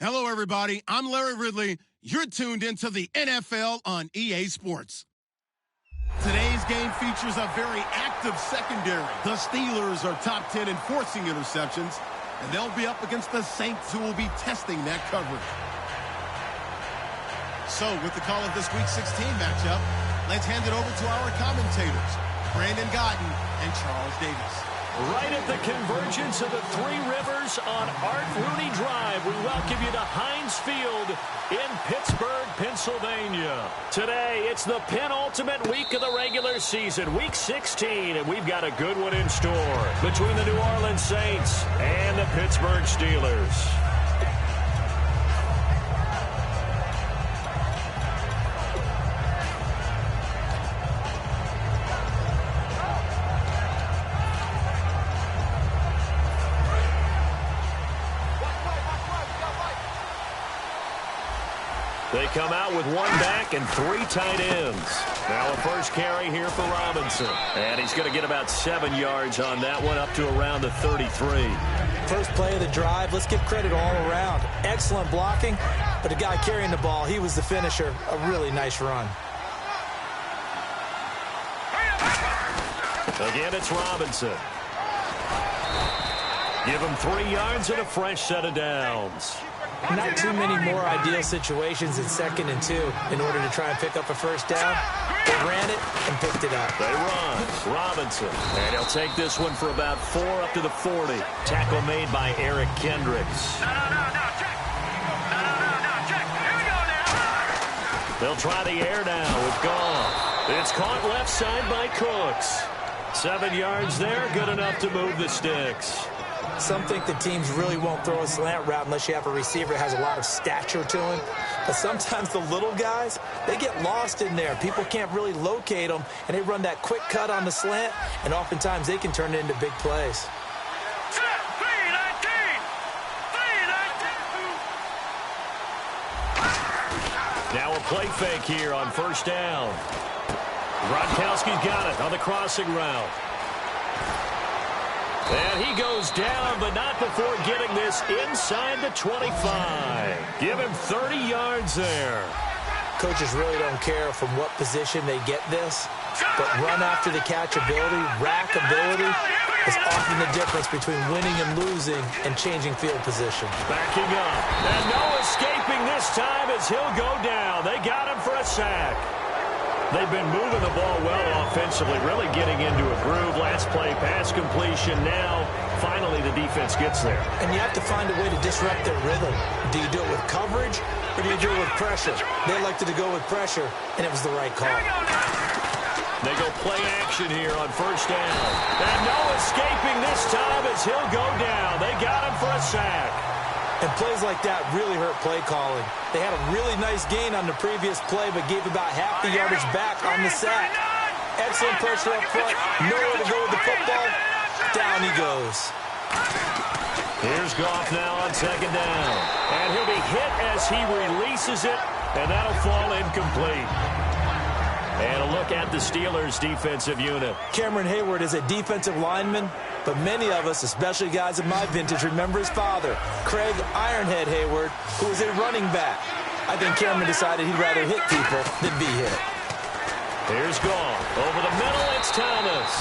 Hello, everybody. I'm Larry Ridley. You're tuned into the NFL on EA Sports. Today's game features a very active secondary. The Steelers are top 10 in forcing interceptions, and they'll be up against the Saints, who will be testing that coverage. So, with the call of this Week 16 matchup, let's hand it over to our commentators, Brandon Godden and Charles Davis. Right at the convergence of the Three Rivers on Art Rooney Drive, we welcome you to Heinz Field in Pittsburgh, Pennsylvania. Today, it's the penultimate week of the regular season, Week 16, and we've got a good one in store between the New Orleans Saints and the Pittsburgh Steelers. They come out with one back and three tight ends. Now a first carry here for Robinson. And he's going to get about 7 yards on that one, up to around the 33. First play of the drive, let's give credit all around. Excellent blocking, but the guy carrying the ball, he was the finisher. A really nice run. Again, it's Robinson. Give him 3 yards and a fresh set of downs. Not too many more ideal situations in 2nd and 2 in order to try and pick up a first down. They ran it and picked it up. They run. Robinson. And he'll take this one for about 4 up to the 40. Tackle made by Eric Kendricks. No, check. Check. Here we go now. They'll try the air now with Goff. It's caught left side by Cooks. 7 yards there, good enough to move the sticks. Some think the teams really won't throw a slant route unless you have a receiver that has a lot of stature to him. But sometimes the little guys, they get lost in there. People can't really locate them, and they run that quick cut on the slant, and oftentimes they can turn it into big plays. Now a play fake here on first down. Gronkowski's got it on the crossing route. And he goes down, but not before getting this inside the 25. Give him 30 yards there. Coaches really don't care from what position they get this, but run after the catch ability, rack ability, is often the difference between winning and losing and changing field position. Backing up, and no escaping this time as he'll go down. They got him for a sack. They've been moving the ball well offensively, really getting into a groove. Last play, pass completion. Now, finally, the defense gets there. And you have to find a way to disrupt their rhythm. Do you do it with coverage, or do you do it with pressure? They elected to go with pressure, and it was the right call. They go play action here on first down. And no escaping this time as he'll go down. They got him for a sack. And plays like that really hurt play calling. They had a really nice gain on the previous play, but gave about half the yardage back on the sack. Excellent pressure up front. Nowhere to go with the football. Down he goes. Here's Goff now on second down. And he'll be hit as he releases it, and that'll fall incomplete. And a look at the Steelers' defensive unit. Cameron Hayward is a defensive lineman, but many of us, especially guys of my vintage, remember his father, Craig Ironhead Hayward, who was a running back. I think Cameron decided he'd rather hit people than be hit. Here's Goff. Over the middle, it's Thomas.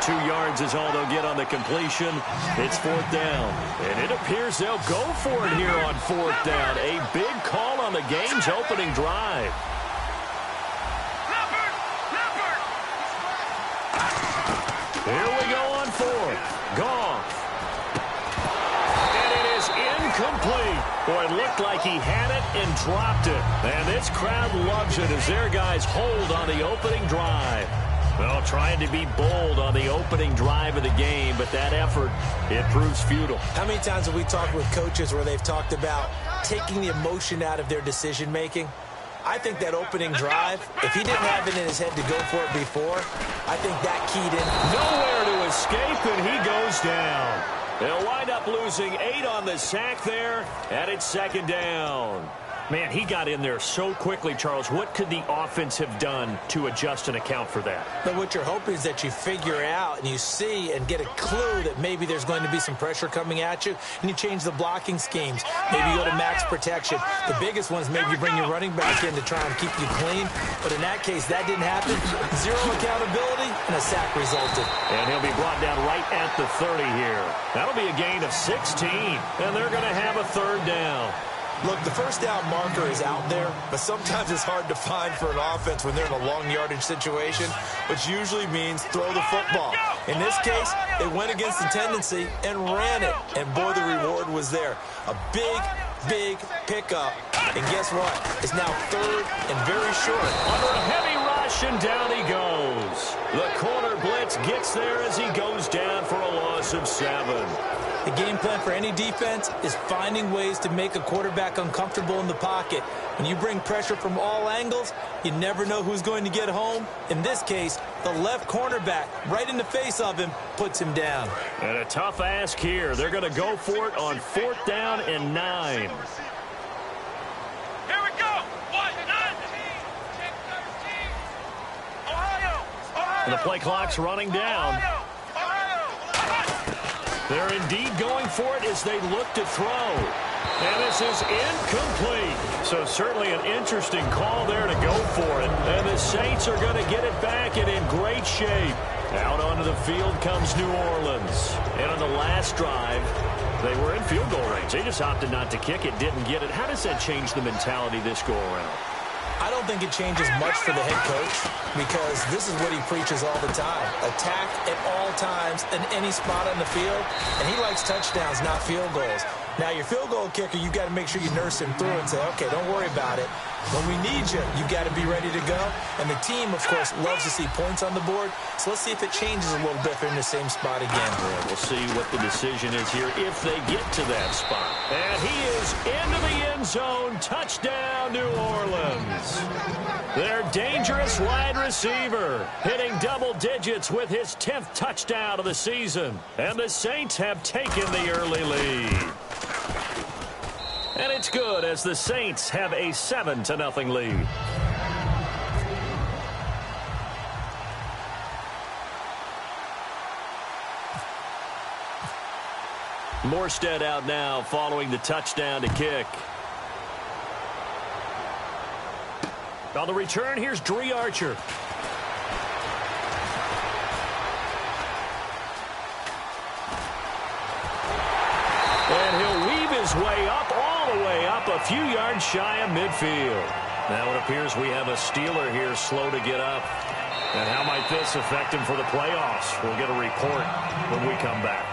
2 yards is all they'll get on the completion. It's fourth down. And it appears they'll go for it here on fourth down. A big call on the game's opening drive. Here we go on fourth. Goff. And it is incomplete. Boy, it looked like he had it and dropped it. And this crowd loves it as their guys hold on the opening drive. Well, trying to be bold on the opening drive of the game, but that effort, it proves futile. How many times have we talked with coaches where they've talked about taking the emotion out of their decision-making? I think that opening drive, if he didn't have it in his head to go for it before, I think that keyed in. Nowhere to escape, and he goes down. They'll wind up losing 8 on the sack there, and it's second down. Man, he got in there so quickly, Charles. What could the offense have done to adjust and account for that? But what you're hoping is that you figure out and you see and get a clue that maybe there's going to be some pressure coming at you, and you change the blocking schemes. Maybe you go to max protection. The biggest one is maybe you bring your running back in to try and keep you clean. But in that case, that didn't happen. Zero accountability, and a sack resulted. And he'll be brought down right at the 30 here. That'll be a gain of 16, and they're going to have a third down. Look, the first down marker is out there, but sometimes it's hard to find for an offense when they're in a long yardage situation, which usually means throw the football. In this case, they went against the tendency and ran it, and boy, the reward was there. A big pickup, and guess what? It's now third and very short. Under a heavy rush, and down he goes. The corner blitz gets there as he goes down for a loss of 7. The game plan for any defense is finding ways to make a quarterback uncomfortable in the pocket. When you bring pressure from all angles, you never know who's going to get home. In this case, the left cornerback, right in the face of him, puts him down. And a tough ask here. They're going to go for it on 4th down and 9. Here we go. What? 9. Ohio. And the play clock's running down. They're indeed going for it as they look to throw. And this is incomplete. So certainly an interesting call there to go for it. And the Saints are going to get it back and in great shape. Out onto the field comes New Orleans. And on the last drive, they were in field goal range. They just opted not to kick it, didn't get it. How does that change the mentality this go around? I don't think it changes much for the head coach because this is what he preaches all the time. Attack at all times in any spot on the field, and he likes touchdowns, not field goals. Now, your field goal kicker, you've got to make sure you nurse him through and say, okay, don't worry about it. When we need you, you've got to be ready to go. And the team, of course, loves to see points on the board. So let's see if it changes a little bit if they're in the same spot again. Yeah, we'll see what the decision is here if they get to that spot. And he is into the end zone. Touchdown, New Orleans. Their dangerous wide receiver hitting double digits with his 10th touchdown of the season. And the Saints have taken the early lead. And it's good as the Saints have a 7-0 lead. Morstead out now following the touchdown to kick. On the return, here's Dree Archer. And he'll weave his way up, all the way up, a few yards shy of midfield. Now it appears we have a Steeler here slow to get up. And how might this affect him for the playoffs? We'll get a report when we come back.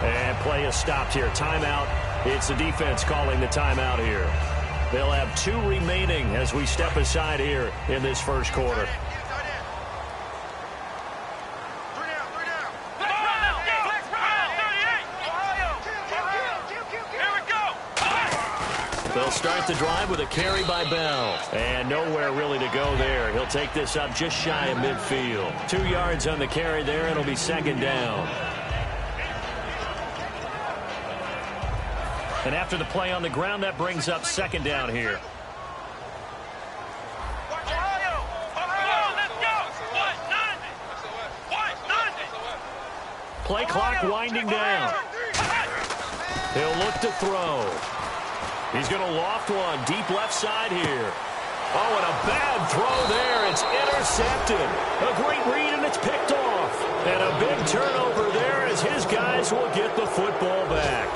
And play is stopped here. Timeout. It's the defense calling the timeout here. They'll have 2 remaining as we step aside here in this first quarter. They'll start the drive with a carry by Bell. And nowhere really to go there. He'll take this up just shy of midfield. 2 yards on the carry there. It'll be 2nd down. And after the play on the ground, that brings up 2nd down here. Play clock winding down. He'll look to throw. He's going to loft one deep left side here. Oh, and a bad throw there. It's intercepted. A great read, and it's picked off. And a big turnover there as his guys will get the football back.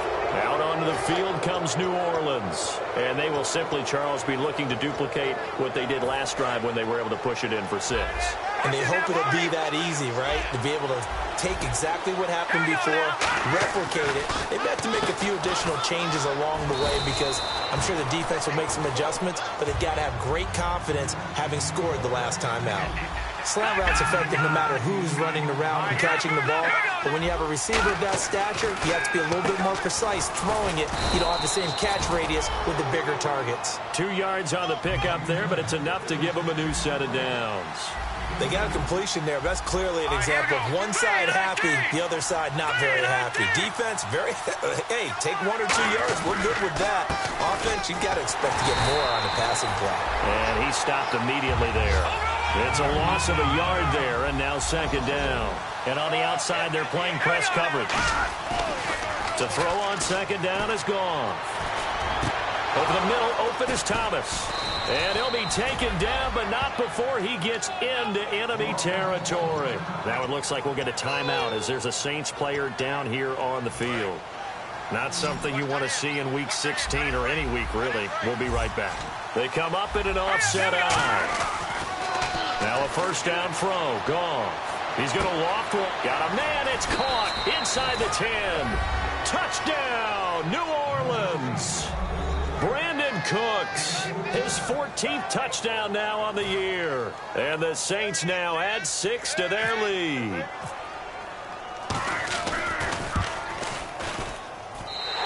Out onto the field comes New Orleans. And they will simply, Charles, be looking to duplicate what they did last drive when they were able to push it in for 6. And they hope it'll be that easy, right? To be able to take exactly what happened before, replicate it. They've got to make a few additional changes along the way because I'm sure the defense will make some adjustments, but they've got to have great confidence having scored the last time out. Slant route's effective no matter who's running the route and catching the ball. But when you have a receiver of that stature, you have to be a little bit more precise throwing it. You don't have the same catch radius with the bigger targets. 2 yards on the pickup there, but it's enough to give them a new set of downs. They got a completion there, but that's clearly an example of one side happy, the other side not very happy. Defense, hey, take 1 or 2 yards. We're good with that. Offense, you've got to expect to get more on the passing play. And he stopped immediately there. It's a loss of a yard there, and now second down. And on the outside, they're playing press coverage. To throw on second down is gone. Over the middle, open is Thomas. And he'll be taken down, but not before he gets into enemy territory. Now it looks like we'll get a timeout as there's a Saints player down here on the field. Not something you want to see in Week 16 or any week, really. We'll be right back. They come up in an offset eye. Now a first down throw. Gone. He's going to loft one. Got a man. It's caught inside the 10. Touchdown, New Orleans. Brandon Cooks, his 14th touchdown now on the year. And the Saints now add 6 to their lead.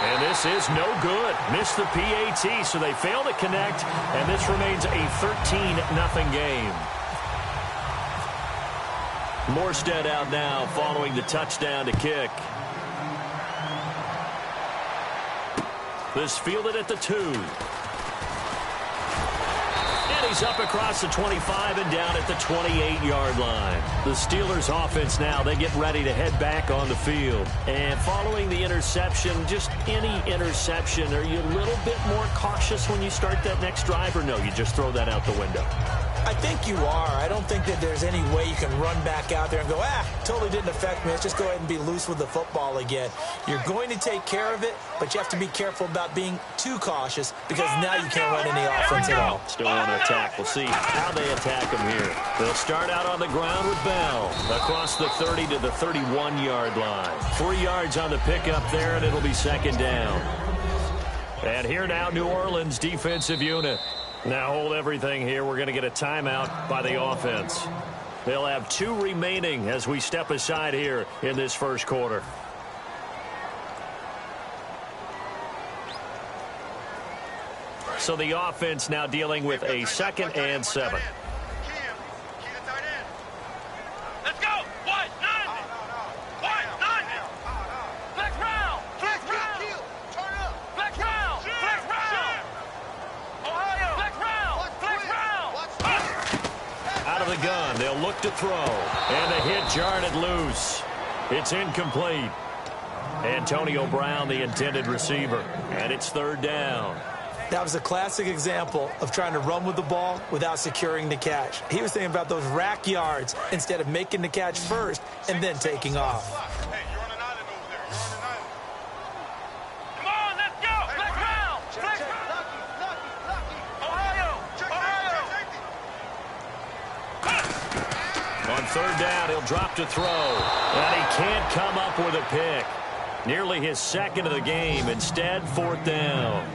And this is no good. Missed the PAT, so they fail to connect, and this remains a 13-0 game. Morstead out now following the touchdown to kick. This fielded at the 2. And he's up across the 25 and down at the 28-yard line. The Steelers offense now, they get ready to head back on the field. And following the interception, just any interception, are you a little bit more cautious when you start that next drive, or no, you just throw that out the window? I think you are. I don't think that there's any way you can run back out there and go, totally didn't affect me. Let's just go ahead and be loose with the football again. You're going to take care of it, but you have to be careful about being too cautious because now you can't run any offense at all. Still want to attack. We'll see how they attack him here. They'll start out on the ground with Bell across the 30 to the 31-yard line. 3 yards on the pickup there, and it'll be second down. And here now, New Orleans defensive unit. Now hold everything here. We're going to get a timeout by the offense. They'll have 2 remaining as we step aside here in this first quarter. So the offense now dealing with a 2nd and 7. Let's go. What? None. What? None. Flex round. Flex round. Turn up. Flex round. Flex round. Ohio. Flex round. Flex round. Out of the gun, they'll look to throw. And the hit jarred it loose. It's incomplete. Antonio Brown, the intended receiver. And it's third down. That was a classic example of trying to run with the ball without securing the catch. He was thinking about those rack yards instead of making the catch first and then taking off. Hey, you're on an island over there. You're on an island. Come on, let's go. Flex round. Flex round. Ohio. Ohio. On third down, he'll drop to throw. And he can't come up with a pick. Nearly his 2nd of the game. Instead, fourth down.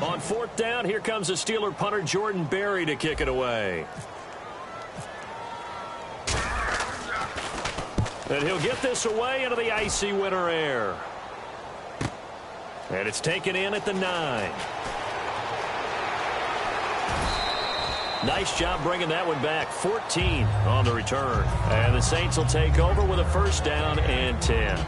On fourth down, here comes the Steeler punter Jordan Berry to kick it away. And he'll get this away into the icy winter air. And it's taken in at the 9. Nice job bringing that one back. 14 on the return. And the Saints will take over with a first down and 10.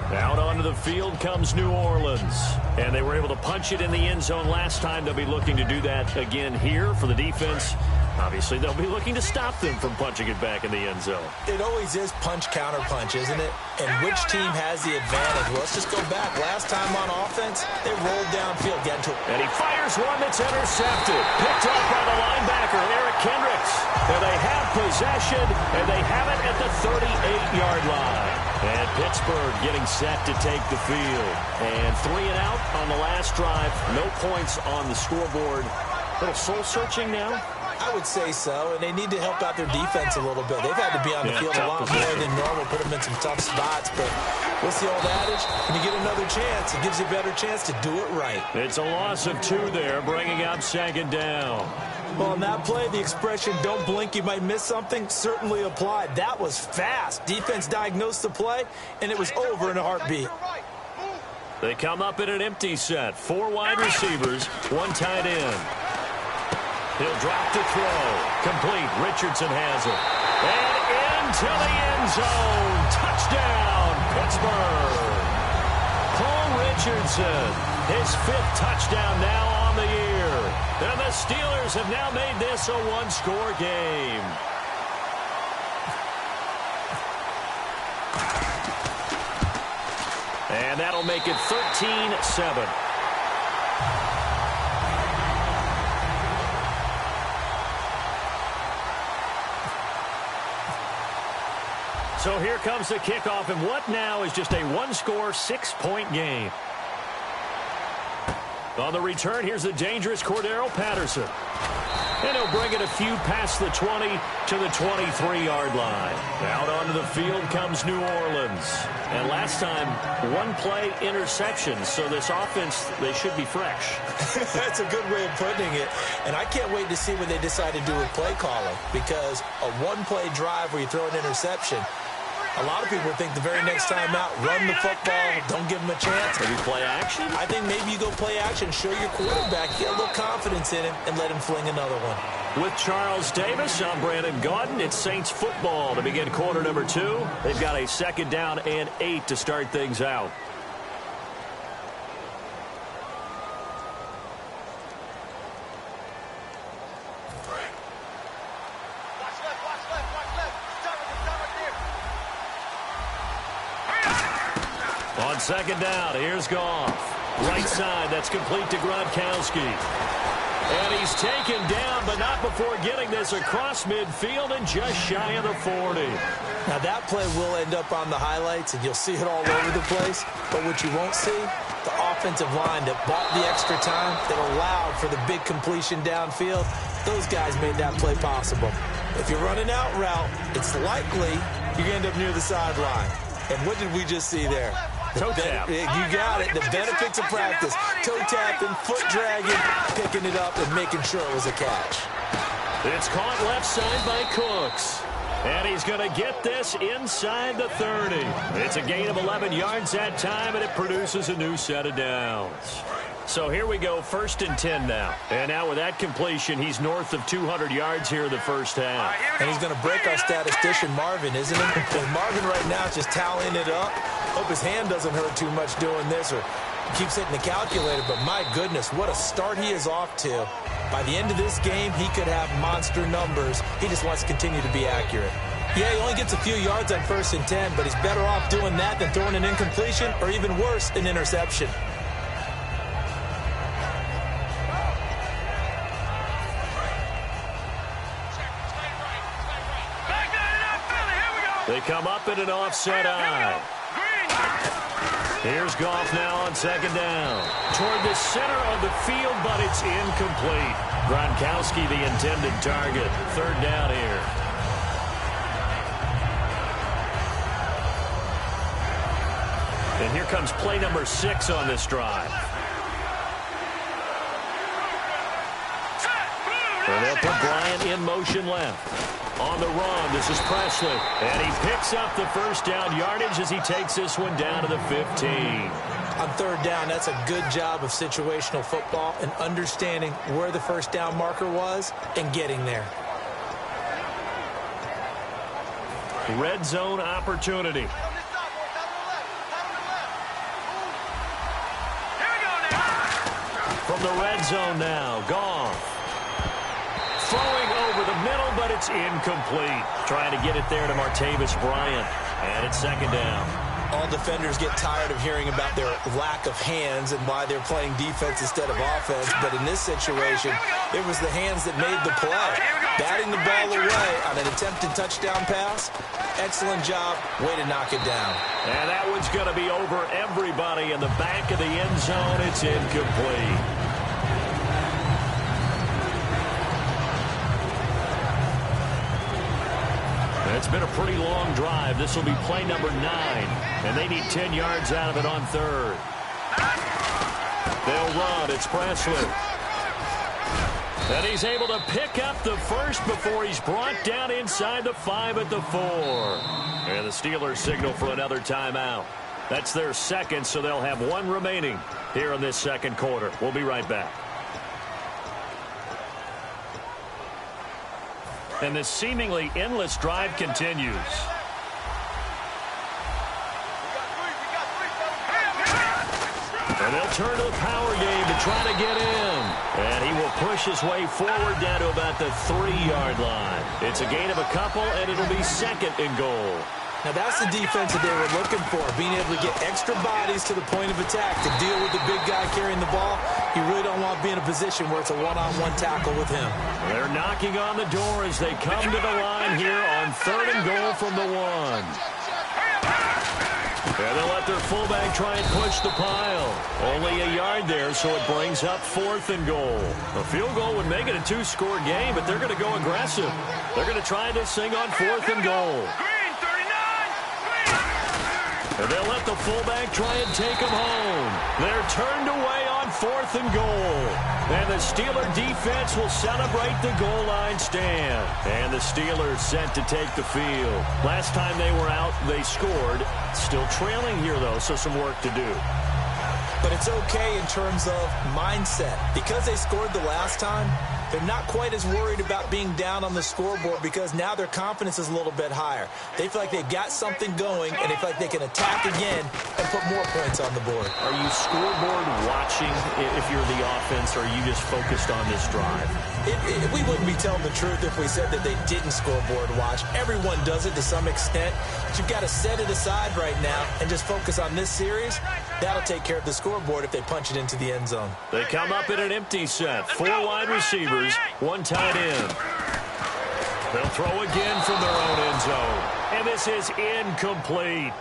Out onto the field comes New Orleans. And they were able to punch it in the end zone last time. They'll be looking to do that again here for the defense. Obviously, they'll be looking to stop them from punching it back in the end zone. It always is punch-counter-punch, isn't it? And which team has the advantage? Well, let's just go back. Last time on offense, they rolled downfield. And he fires one that's intercepted. Picked up by the linebacker, Eric Kendricks. And they have possession, and they have it at the 38-yard line. And Pittsburgh getting set to take the field. And 3 and out on the last drive. No points on the scoreboard. A little soul-searching now. I would say so, and they need to help out their defense a little bit. They've had to be on the field a lot more than normal, put them in some tough spots. But what's the old adage? When you get another chance, it gives you a better chance to do it right. It's a loss of 2 there, bringing up second down. Well, on that play, the expression, don't blink, you might miss something, certainly applied. That was fast. Defense diagnosed the play, and it was over in a heartbeat. They come up in an empty set. 4 wide receivers, 1 tight end. He'll drop to throw. Complete. Richardson has it. And into the end zone. Touchdown, Pittsburgh. Paul Richardson, his 5th touchdown now on the year. And the Steelers have now made this a one-score game. And that'll make it 13-7. So here comes the kickoff, and what now is just a one-score, 6-point game. On the return, here's the dangerous Cordero Patterson. And he'll bring it a few past the 20 to the 23-yard line. Out onto the field comes New Orleans. And last time, one-play interception. So this offense, they should be fresh. That's a good way of putting it. And I can't wait to see what they decide to do with play calling. Because a one-play drive where you throw an interception, a lot of people think the very next time out, run the football, don't give them a chance. Maybe play action? I think maybe you go play action, show your quarterback, get a little confidence in him, and let him fling another one. With Charles Davis, I'm Brandon Gaudin. It's Saints football to begin quarter number 2. They've got a 2nd down and 8 to start things out. On 2nd down, here's Goff. Right side, that's complete to Gronkowski. And he's taken down, but not before getting this across midfield and just shy of the 40. Now that play will end up on the highlights, and you'll see it all over the place. But what you won't see, the offensive line that bought the extra time, that allowed for the big completion downfield, those guys made that play possible. If you're running out route, it's likely you're going to end up near the sideline. And what did we just see there? Toe tap. You got it. The benefits of practice. Toe tapping, foot dragging, picking it up, and making sure it was a catch. It's caught left side by Cooks. And he's going to get this inside the 30. It's a gain of 11 yards that time, and it produces a new set of downs. So here we go, 1st and 10 now. And now with that completion, he's north of 200 yards here in the first half. And he's going to break our statistician, Marvin, isn't he? And Marvin right now is just tallying it up. Hope his hand doesn't hurt too much doing this or keeps hitting the calculator. But my goodness, what a start he is off to. By the end of this game, he could have monster numbers. He just wants to continue to be accurate. Yeah, he only gets a few yards on 1st and 10, but he's better off doing that than throwing an incompletion or even worse, an interception. They come up in an offset eye. Here's Goff now on 2nd down. Toward the center of the field, but it's incomplete. Gronkowski, the intended target. 3rd down here. And here comes play number 6 on this drive. And they'll put Bryant in motion left. On the run, this is Presley. And he picks up the 1st down yardage as he takes this one down to the 15. On 3rd down, that's a good job of situational football and understanding where the 1st down marker was and getting there. Red zone opportunity. From the red zone now, Goff. Throwing over the middle, but it's incomplete. Trying to get it there to Martavis Bryant. And it's 2nd down. All defenders get tired of hearing about their lack of hands and why they're playing defense instead of offense. But in this situation, it was the hands that made the play. Batting the ball away on an attempted touchdown pass. Excellent job. Way to knock it down. And that one's going to be over everybody in the back of the end zone. It's incomplete. It's been a pretty long drive. This will be play number 9. And they need 10 yards out of it on 3rd. They'll run. It's Presley. And he's able to pick up the 1st before he's brought down inside the 5 at the 4. And the Steelers signal for another timeout. That's their 2nd, so they'll have 1 remaining here in this 2nd quarter. We'll be right back. And this seemingly endless drive continues. And they'll turn to the power game to try to get in. And he will push his way forward down to about the 3-yard line. It's a gain of a couple, and it'll be second and goal. Now, that's the defense that they were looking for, being able to get extra bodies to the point of attack to deal with the big guy carrying the ball. You really don't want to be in a position where it's a one-on-one tackle with him. They're knocking on the door as they come to the line here on 3rd and goal from the 1. And they'll let their fullback try and push the pile. Only a yard there, so it brings up 4th and goal. A field goal would make it a 2-score game, but they're going to go aggressive. They're going to try this thing on 4th and goal. And they'll let the fullback try and take him home. They're turned away on 4th and goal. And the Steeler defense will celebrate the goal line stand. And the Steelers set to take the field. Last time they were out, they scored. Still trailing here, though, so some work to do. But it's okay in terms of mindset. Because they scored the last time, they're not quite as worried about being down on the scoreboard because now their confidence is a little bit higher. They feel like they've got something going, and they feel like they can attack again and put more points on the board. Are you scoreboard watching if you're the offense, or are you just focused on this drive? We wouldn't be telling the truth if we said that they didn't scoreboard watch. Everyone does it to some extent. But you've got to set it aside right now and just focus on this series. That'll take care of the scoreboard if they punch it into the end zone. They come up in an empty set. 4 wide receivers, 1 tight end. They'll throw again from their own end zone. And this is incomplete.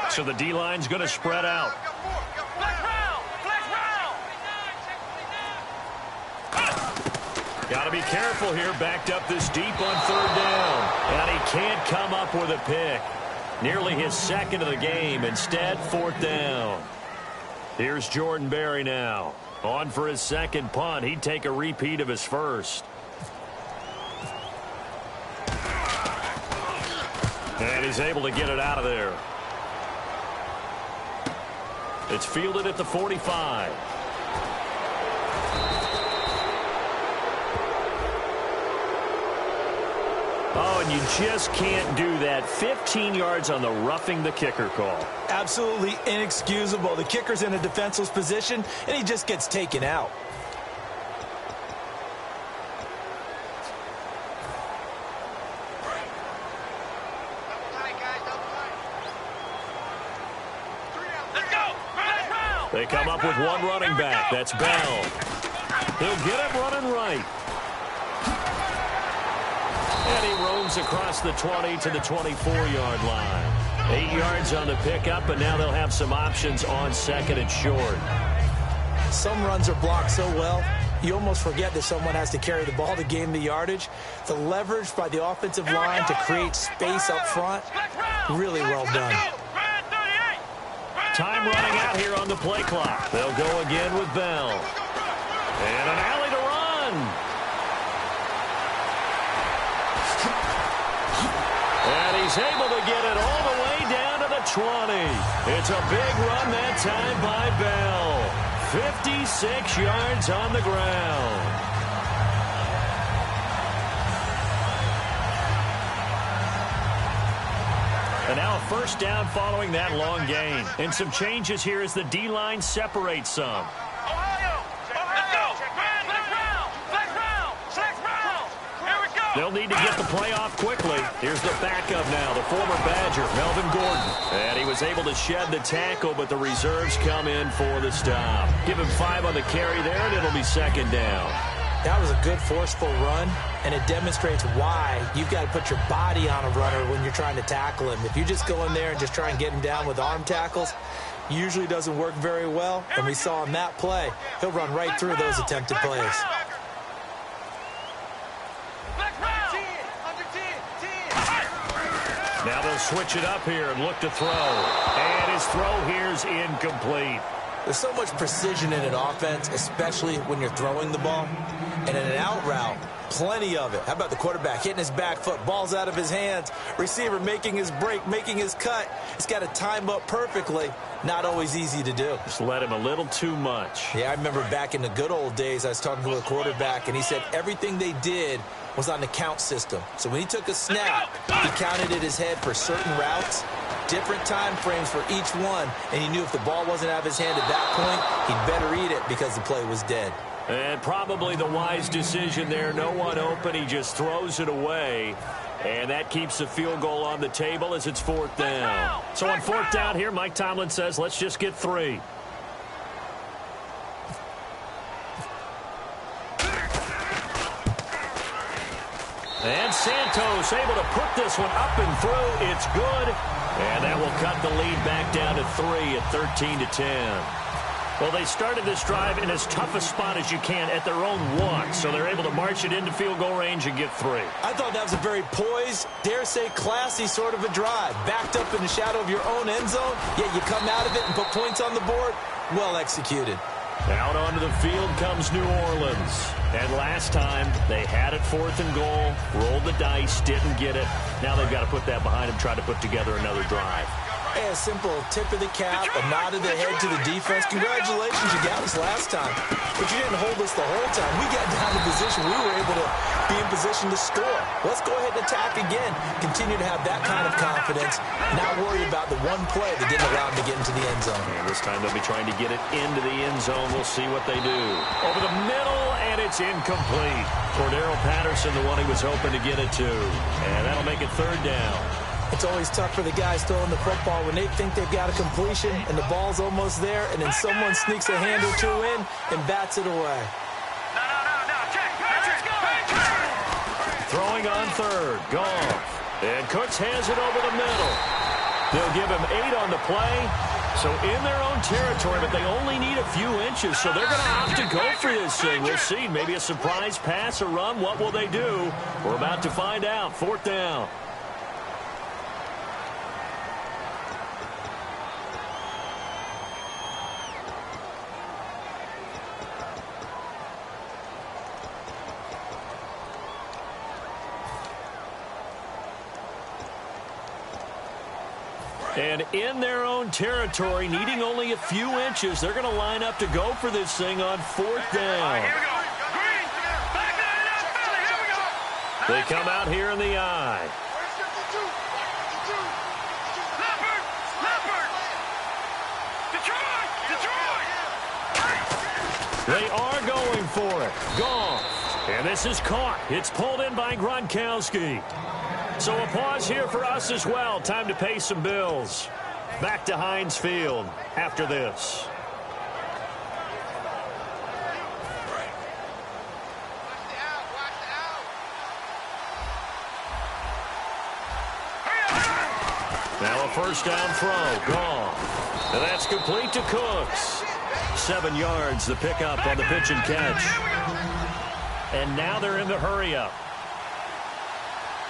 So the D-line's going to spread out. Got to be careful here. Backed up this deep on 3rd down. And he can't come up with a pick. Nearly his 2nd of the game. Instead, 4th down. Here's Jordan Berry now. On for his 2nd punt. He'd take a repeat of his 1st. And he's able to get it out of there. It's fielded at the 45. Oh, and you just can't do that. 15 yards on the roughing the kicker call. Absolutely inexcusable. The kicker's in a defenseless position, and he just gets taken out. They come up with 1 running back. That's Bell. He'll get him running right. And he roams across the 20 to the 24-yard line. 8 yards on the pickup, and now they'll have some options on 2nd and short. Some runs are blocked so well, you almost forget that someone has to carry the ball to gain the yardage. The leverage by the offensive line to create space up front, really well done. Time running out here on the play clock. They'll go again with Bell. And an alley to run. And he's able to get it all the way down to the 20. It's a big run that time by Bell. 56 yards on the ground. And now a 1st down following that long gain. And some changes here as the D-line separates some. They'll need to get the play off quickly. Here's the backup now, the former Badger, Melvin Gordon. And he was able to shed the tackle, but the reserves come in for the stop. Give him 5 on the carry there, and it'll be 2nd down. That was a good forceful run, and it demonstrates why you've got to put your body on a runner when you're trying to tackle him. If you just go in there and just try and get him down with arm tackles, usually doesn't work very well. And we saw in that play, he'll run right through those attempted plays. Now they'll switch it up here and look to throw. And his throw here's incomplete. There's so much precision in an offense, especially when you're throwing the ball. And in an out route, plenty of it. How about the quarterback hitting his back foot, ball's out of his hands, receiver making his break, making his cut. He's got to time up perfectly. Not always easy to do. Just let him a little too much. Yeah, I remember back in the good old days, I was talking to a quarterback, and he said everything they did was on the count system. So when he took a snap, he counted in his head for certain routes, different time frames for each one, and he knew if the ball wasn't out of his hand at that point, he'd better eat it because the play was dead. And probably the wise decision there. No one open. He just throws it away. And that keeps the field goal on the table as it's 4th down. So on 4th down here, Mike Tomlin says, let's just get 3. And Santos able to put this one up and through. It's good. And that will cut the lead back down to 3 at 13-10. Well, they started this drive in as tough a spot as you can at their own 1, so they're able to march it into field goal range and get 3. I thought that was a very poised, dare say classy sort of a drive. Backed up in the shadow of your own end zone, yet you come out of it and put points on the board. Well executed. Out onto the field comes New Orleans. And last time, they had it 4th and goal, rolled the dice, didn't get it. Now they've got to put that behind them, try to put together another drive. A simple tip of the cap, a nod of the head to the defense. Congratulations, you got us last time. But you didn't hold us the whole time. We got down to position. We were able to be in position to score. Let's go ahead and attack again. Continue to have that kind of confidence. Not worry about the one play that didn't allow them to get into the end zone. And this time they'll be trying to get it into the end zone. We'll see what they do. Over the middle, and it's incomplete. Cordero Patterson, the one he was hoping to get it to. And that'll make it 3rd down. It's always tough for the guys throwing the football when they think they've got a completion and the ball's almost there, and then someone sneaks a hand or two in and bats it away. Throwing on 3rd, Goff. And Cooks has it over the middle. They'll give him 8 on the play. So in their own territory, but they only need a few inches, so they're going to opt to go for this thing. We'll see. Maybe a surprise pass, a run. What will they do? We're about to find out. 4th down. And in their own territory, needing only a few inches, they're going to line up to go for this thing on 4th down. They come out here in the eye. They are going for it. Gone. And this is caught. It's pulled in by Gronkowski. So a pause here for us as well. Time to pay some bills. Back to Heinz Field after this. Now a 1st down throw. Gone. And that's complete to Cooks. 7 yards, the pickup on the pitch and catch. And now they're in the hurry-up.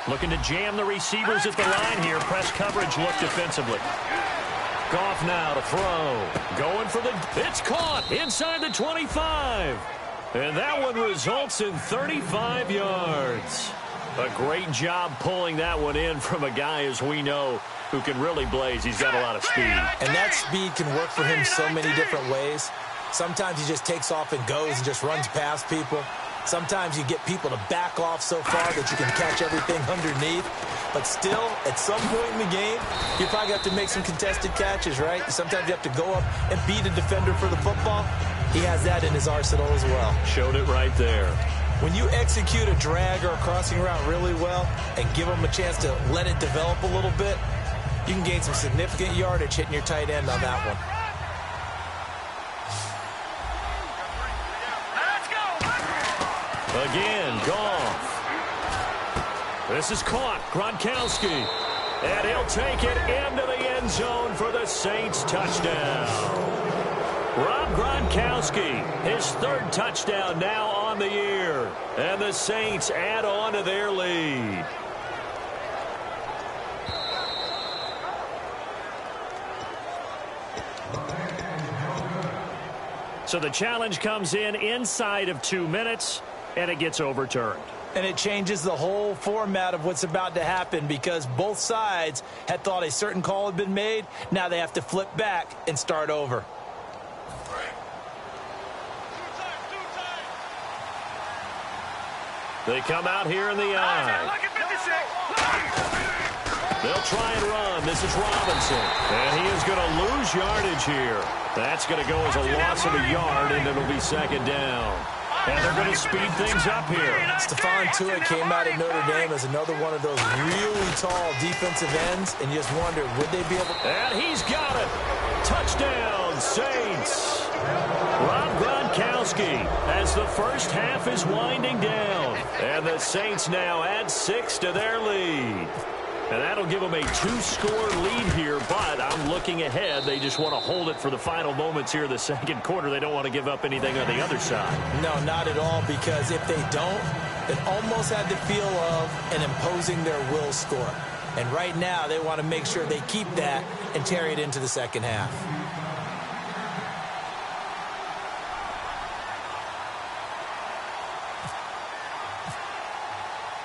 Looking to jam the receivers at the line here. Press coverage look defensively. Goff now to throw. Going for the... It's caught inside the 25. And that one results in 35 yards. A great job pulling that one in from a guy, as we know, who can really blaze. He's got a lot of speed. And that speed can work for him so many different ways. Sometimes he just takes off and goes and just runs past people. Sometimes you get people to back off so far that you can catch everything underneath. But still, at some point in the game, you probably have to make some contested catches, right? Sometimes you have to go up and beat a defender for the football. He has that in his arsenal as well. Showed it right there. When you execute a drag or a crossing route really well and give them a chance to let it develop a little bit, you can gain some significant yardage hitting your tight end on that one. Again, Goff. This is caught. Gronkowski. And he'll take it into the end zone for the Saints touchdown. Rob Gronkowski, his 3rd touchdown now on the year. And the Saints add on to their lead. So the challenge comes in inside of 2 minutes, and it gets overturned. And it changes the whole format of what's about to happen because both sides had thought a certain call had been made. Now they have to flip back and start over. They come out here in the eye. They'll try and run. This is Robinson. And he is going to lose yardage here. That's going to go as a loss of a yard, and it'll be second down. And they're going to speed things up here. Stephon Tuitt came out of Notre Dame as another one of those really tall defensive ends, and you just wonder, would they be able to... And he's got it. Touchdown, Saints. Rob Gronkowski as the first half is winding down. And the Saints now add 6 to their lead. And that'll give them a 2-score lead here, but I'm looking ahead. They just want to hold it for the final moments here in the second quarter. They don't want to give up anything on the other side. No, not at all, because if they don't, it almost had the feel of an imposing their will score. And right now, they want to make sure they keep that and carry it into the second half.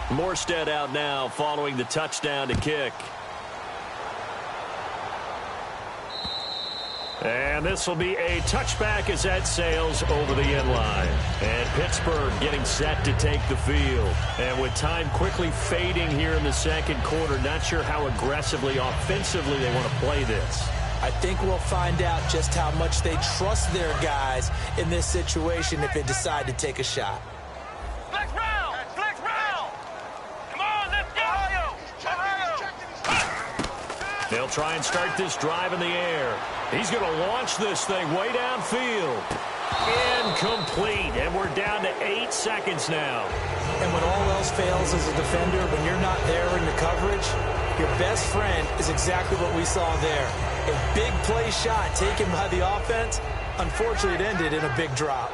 Morstead out now following the touchdown to kick. And this will be a touchback as that sails over the end line. And Pittsburgh getting set to take the field. And with time quickly fading here in the second quarter, not sure how aggressively, offensively they want to play this. I think we'll find out just how much they trust their guys in this situation if they decide to take a shot. They'll try and start this drive in the air. He's going to launch this thing way downfield. Incomplete, and we're down to 8 seconds now. And when all else fails as a defender, when you're not there in the coverage, your best friend is exactly what we saw there. A big play shot taken by the offense. Unfortunately, it ended in a big drop.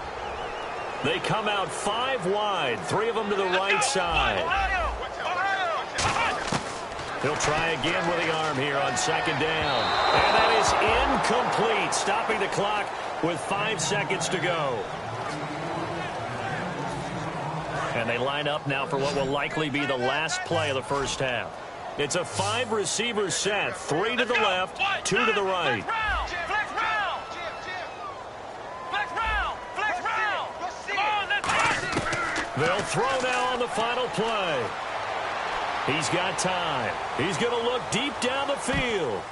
They come out 5 wide, 3 of them to the right side. He'll try again with the arm here on second down. And that is incomplete, stopping the clock with 5 seconds to go. And they line up now for what will likely be the last play of the first half. It's a 5-receiver set, 3 to the left, 2 to the right. They'll throw now on the final play. He's got time. He's going to look deep down the field.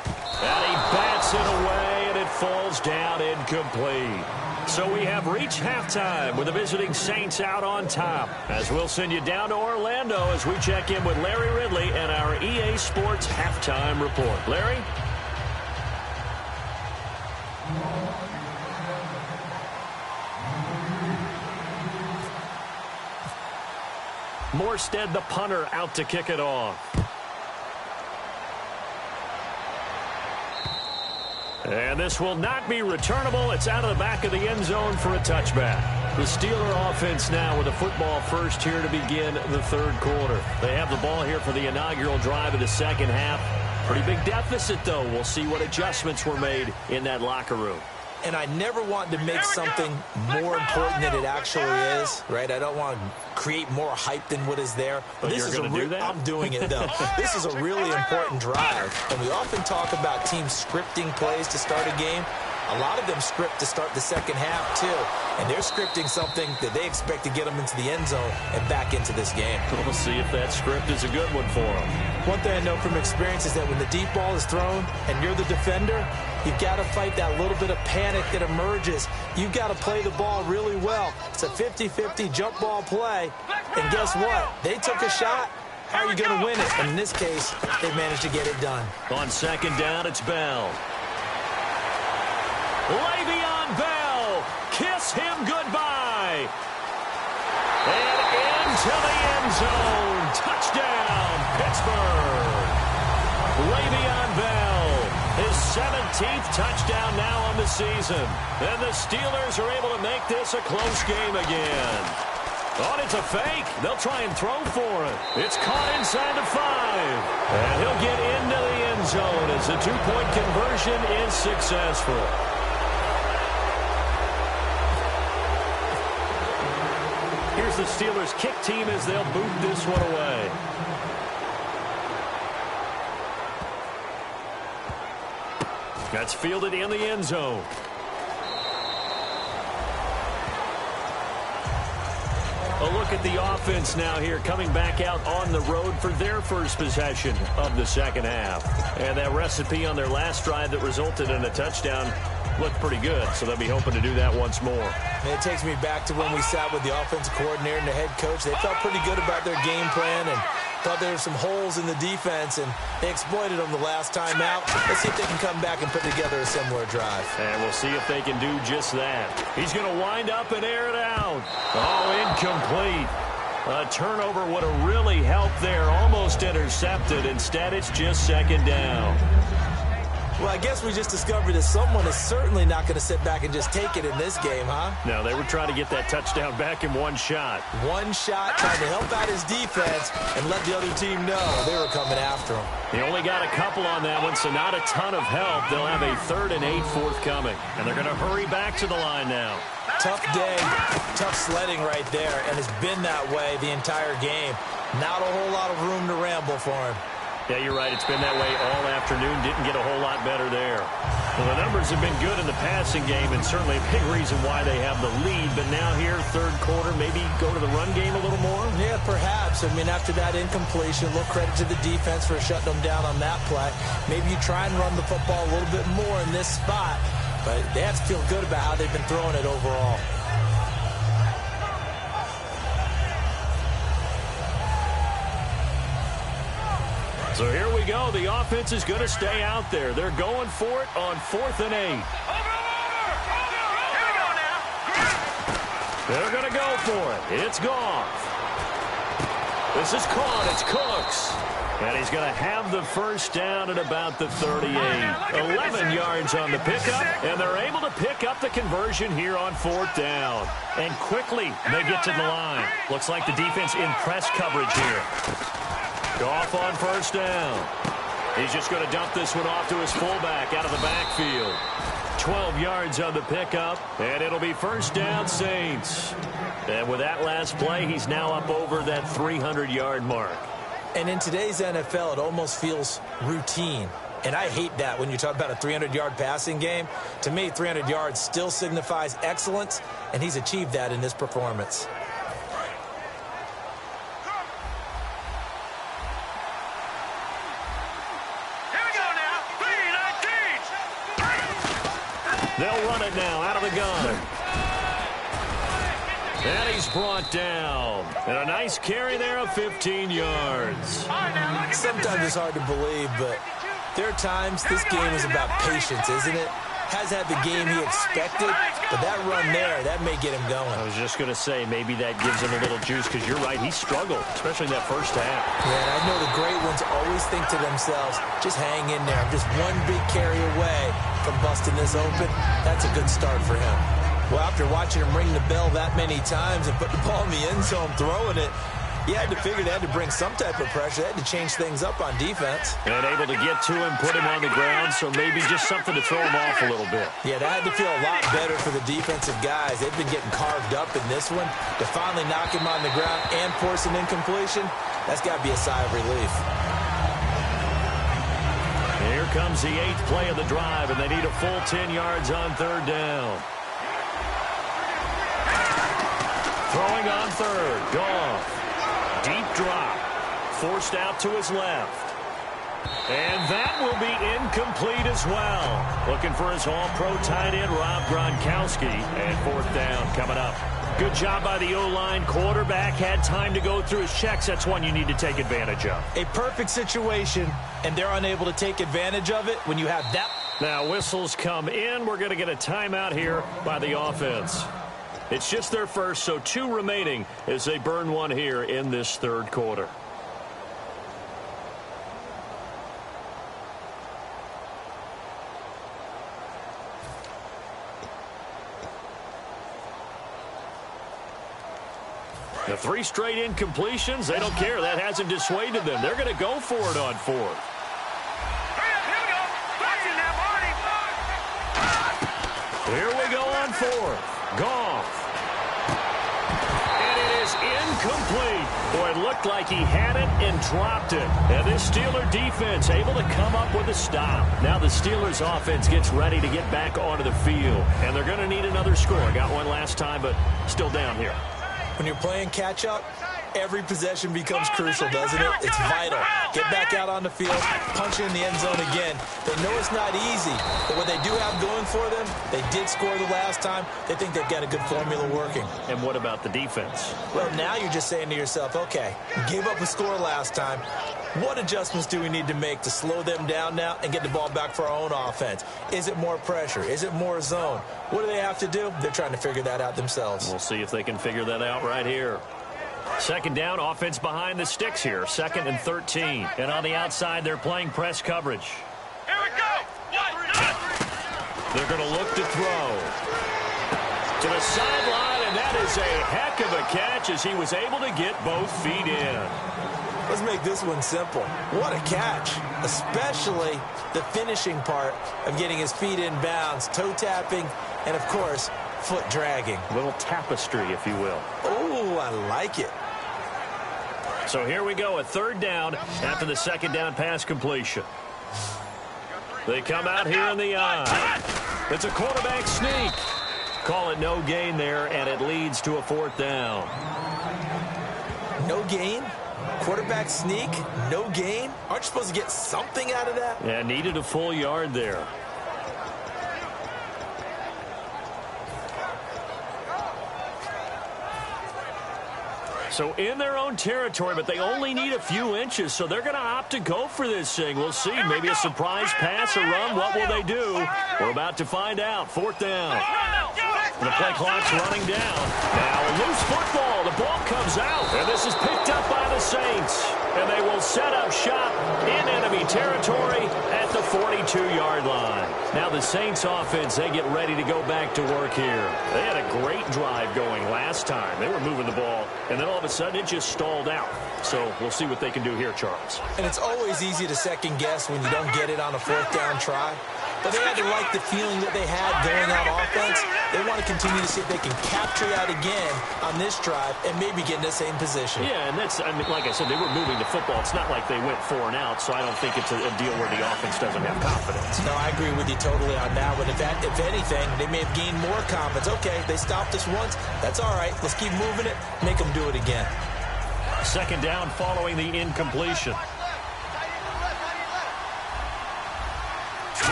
And he bats it away, and it falls down incomplete. So we have reached halftime with the visiting Saints out on top. As we'll send you down to Orlando as we check in with Larry Ridley and our EA Sports Halftime Report. Larry? Morstead, the punter, out to kick it off. And this will not be returnable. It's out of the back of the end zone for a touchback. The Steeler offense now with a football first here to begin the third quarter. They have the ball here for the inaugural drive of the second half. Pretty big deficit, though. We'll see what adjustments were made in that locker room. And I never want to make something more important than it actually is, right? I don't want to create more hype than what is there. But this is I'm doing it, though. This is a really important drive. And we often talk about teams scripting plays to start a game. A lot of them script to start the second half, too. And they're scripting something that they expect to get them into the end zone and back into this game. We'll see if that script is a good one for them. One thing I know from experience is that when the deep ball is thrown and you're the defender, you've got to fight that little bit of panic that emerges. You've got to play the ball really well. It's a 50-50 jump ball play. And guess what? They took a shot. How are you going to win it? And in this case, they managed to get it done. On second down, it's Bell. Le'Veon Bell, kiss him goodbye. And into the end zone. Touchdown, Pittsburgh. Le'Veon Bell, his 17th touchdown now on the season. And the Steelers are able to make this a close game again. Oh, it's a fake. They'll try and throw for it. It's caught inside the 5. And he'll get into the end zone as the 2-point conversion is successful. comes the Steelers kick team as they'll boot this one away. That's fielded in the end zone. A look at the offense now here, coming back out on the road for their first possession of the second half. And that recipe on their last drive that resulted in a touchdown looked pretty good, so they'll be hoping to do that once more. And it takes me back to when we sat with the offensive coordinator and the head coach. They felt pretty good about their game plan and thought there were some holes in the defense, and they exploited them the last time out. Let's see if they can come back and put together a similar drive. And we'll see if they can do just that. He's going to wind up and air it out. Oh, incomplete. A turnover would have really helped there. Almost intercepted. Instead, it's just second down. Well, I guess we just discovered that someone is certainly not going to sit back and just take it in this game, huh? No, they were trying to get that touchdown back in one shot. One shot, trying to help out his defense and let the other team know they were coming after him. He only got a couple on that one, so not a ton of help. They'll have a 3rd and 8 forthcoming. And they're going to hurry back to the line now. Tough day, tough sledding right there, and it's been that way the entire game. Not a whole lot of room to ramble for him. Yeah, you're right. It's been that way all afternoon. Didn't get a whole lot better there. Well, the numbers have been good in the passing game, and certainly a big reason why they have the lead. But now here, third quarter, maybe go to the run game a little more? Yeah, perhaps. I mean, after that incompletion, a little credit to the defense for shutting them down on that play. Maybe you try and run the football a little bit more in this spot. But they have to feel good about how they've been throwing it overall. So here we go. The offense is going to stay out there. They're going for it on 4th and 8. Here we go now. They're going to go for it. It's Goff. This is caught. It's Cooks. And he's going to have the first down at about the 38. 11 yards on the pickup, and they're able to pick up the conversion here on 4th down. And quickly, they get to the line. Looks like the defense in press coverage here. Goff on first down. He's just going to dump this one off to his fullback out of the backfield. 12 yards on the pickup, and it'll be first down, Saints. And with that last play, he's now up over that 300-yard mark. And in today's NFL, it almost feels routine. And I hate that when you talk about a 300-yard passing game. To me, 300 yards still signifies excellence, and he's achieved that in this performance. They'll run it now out of the gun. And he's brought down. And a nice carry there of 15 yards. Sometimes it's hard to believe, but there are times this game is about patience, isn't it? Has had the game he expected, but that run there, that may get him going. I was just going to say, maybe that gives him a little juice, because you're right, he struggled, especially in that first half. Yeah, and I know the great ones always think to themselves, just hang in there. I'm just one big carry away from busting this open. That's a good start for him. Well, after watching him ring the bell that many times and put the ball in the end zone throwing it, you had to figure they had to bring some type of pressure. They had to change things up on defense. And able to get to him, put him on the ground, so maybe just something to throw him off a little bit. Yeah, that had to feel a lot better for the defensive guys. They've been getting carved up in this one. To finally knock him on the ground and force an incompletion, that's got to be a sigh of relief. Here comes the 8th play of the drive, and they need a full 10 yards on 3rd down. Throwing on 3rd, Goff. Deep drop, forced out to his left. And that will be incomplete as well. Looking for his all-pro tight end, Rob Gronkowski. And 4th down coming up. Good job by the O-line. Quarterback had time to go through his checks. That's one you need to take advantage of. A perfect situation, and they're unable to take advantage of it when you have that. Now whistles come in. We're going to get a timeout here by the offense. It's just their first, so 2 remaining as they burn one here in this 3rd quarter. The 3 straight incompletions, they don't care. That hasn't dissuaded them. They're going to go for it on 4th. Here we go on 4th. Goff. And it is incomplete. Boy, it looked like he had it and dropped it. And this Steeler defense able to come up with a stop. Now the Steelers offense gets ready to get back onto the field. And they're going to need another score. Got one last time, but still down here. When you're playing catch-up, every possession becomes crucial, doesn't it? It's vital. Get back out on the field, punch it in the end zone again. They know it's not easy, but what they do have going for them, they did score the last time. They think they've got a good formula working. And what about the defense? Well, now you're just saying to yourself, okay, gave up a score last time. What adjustments do we need to make to slow them down now and get the ball back for our own offense? Is it more pressure? Is it more zone? What do they have to do? They're trying to figure that out themselves. We'll see if they can figure that out right here. Second down, offense behind the sticks here. 2nd and 13. And on the outside, they're playing press coverage. Here we go. 1, 2, 3. They're going to look to throw. To the sideline, and that is a heck of a catch as he was able to get both feet in. Let's make this one simple. What a catch, especially the finishing part of getting his feet in bounds, toe tapping, and, of course, foot dragging. A little tapestry, if you will. Oh, I like it. So here we go, a 3rd down after the 2nd down pass completion. They come out here in the eye. It's a quarterback sneak. Call it no gain there, and it leads to a 4th down. No gain? Quarterback sneak? No gain? Aren't you supposed to get something out of that? Yeah, needed a full yard there. So in their own territory, but they only need a few inches, so they're going to opt to go for this thing. We'll see. Maybe a surprise pass or run. What will they do? We're about to find out. 4th down. The play clock's running down. Now a loose football. The ball comes out, and this is picked up by the Saints. And they will set up shop in enemy territory at the 42-yard line. Now the Saints offense, they get ready to go back to work here. They had a great drive going last time. They were moving the ball, and then all of a sudden it just stalled out. So we'll see what they can do here, Charles. And it's always easy to second guess when you don't get it on a 4th down try. But they had to like the feeling that they had going on offense. They want to continue to see if they can capture that again on this drive and maybe get in the same position. Yeah, and that's, I mean, like I said, they were moving the football. It's not like they went 4 and out, so I don't think it's a deal where the offense doesn't have confidence. No, I agree with you totally on that one. If anything, they may have gained more confidence. Okay, they stopped us once. That's all right. Let's keep moving it. Make them do it again. 2nd down following the incompletion.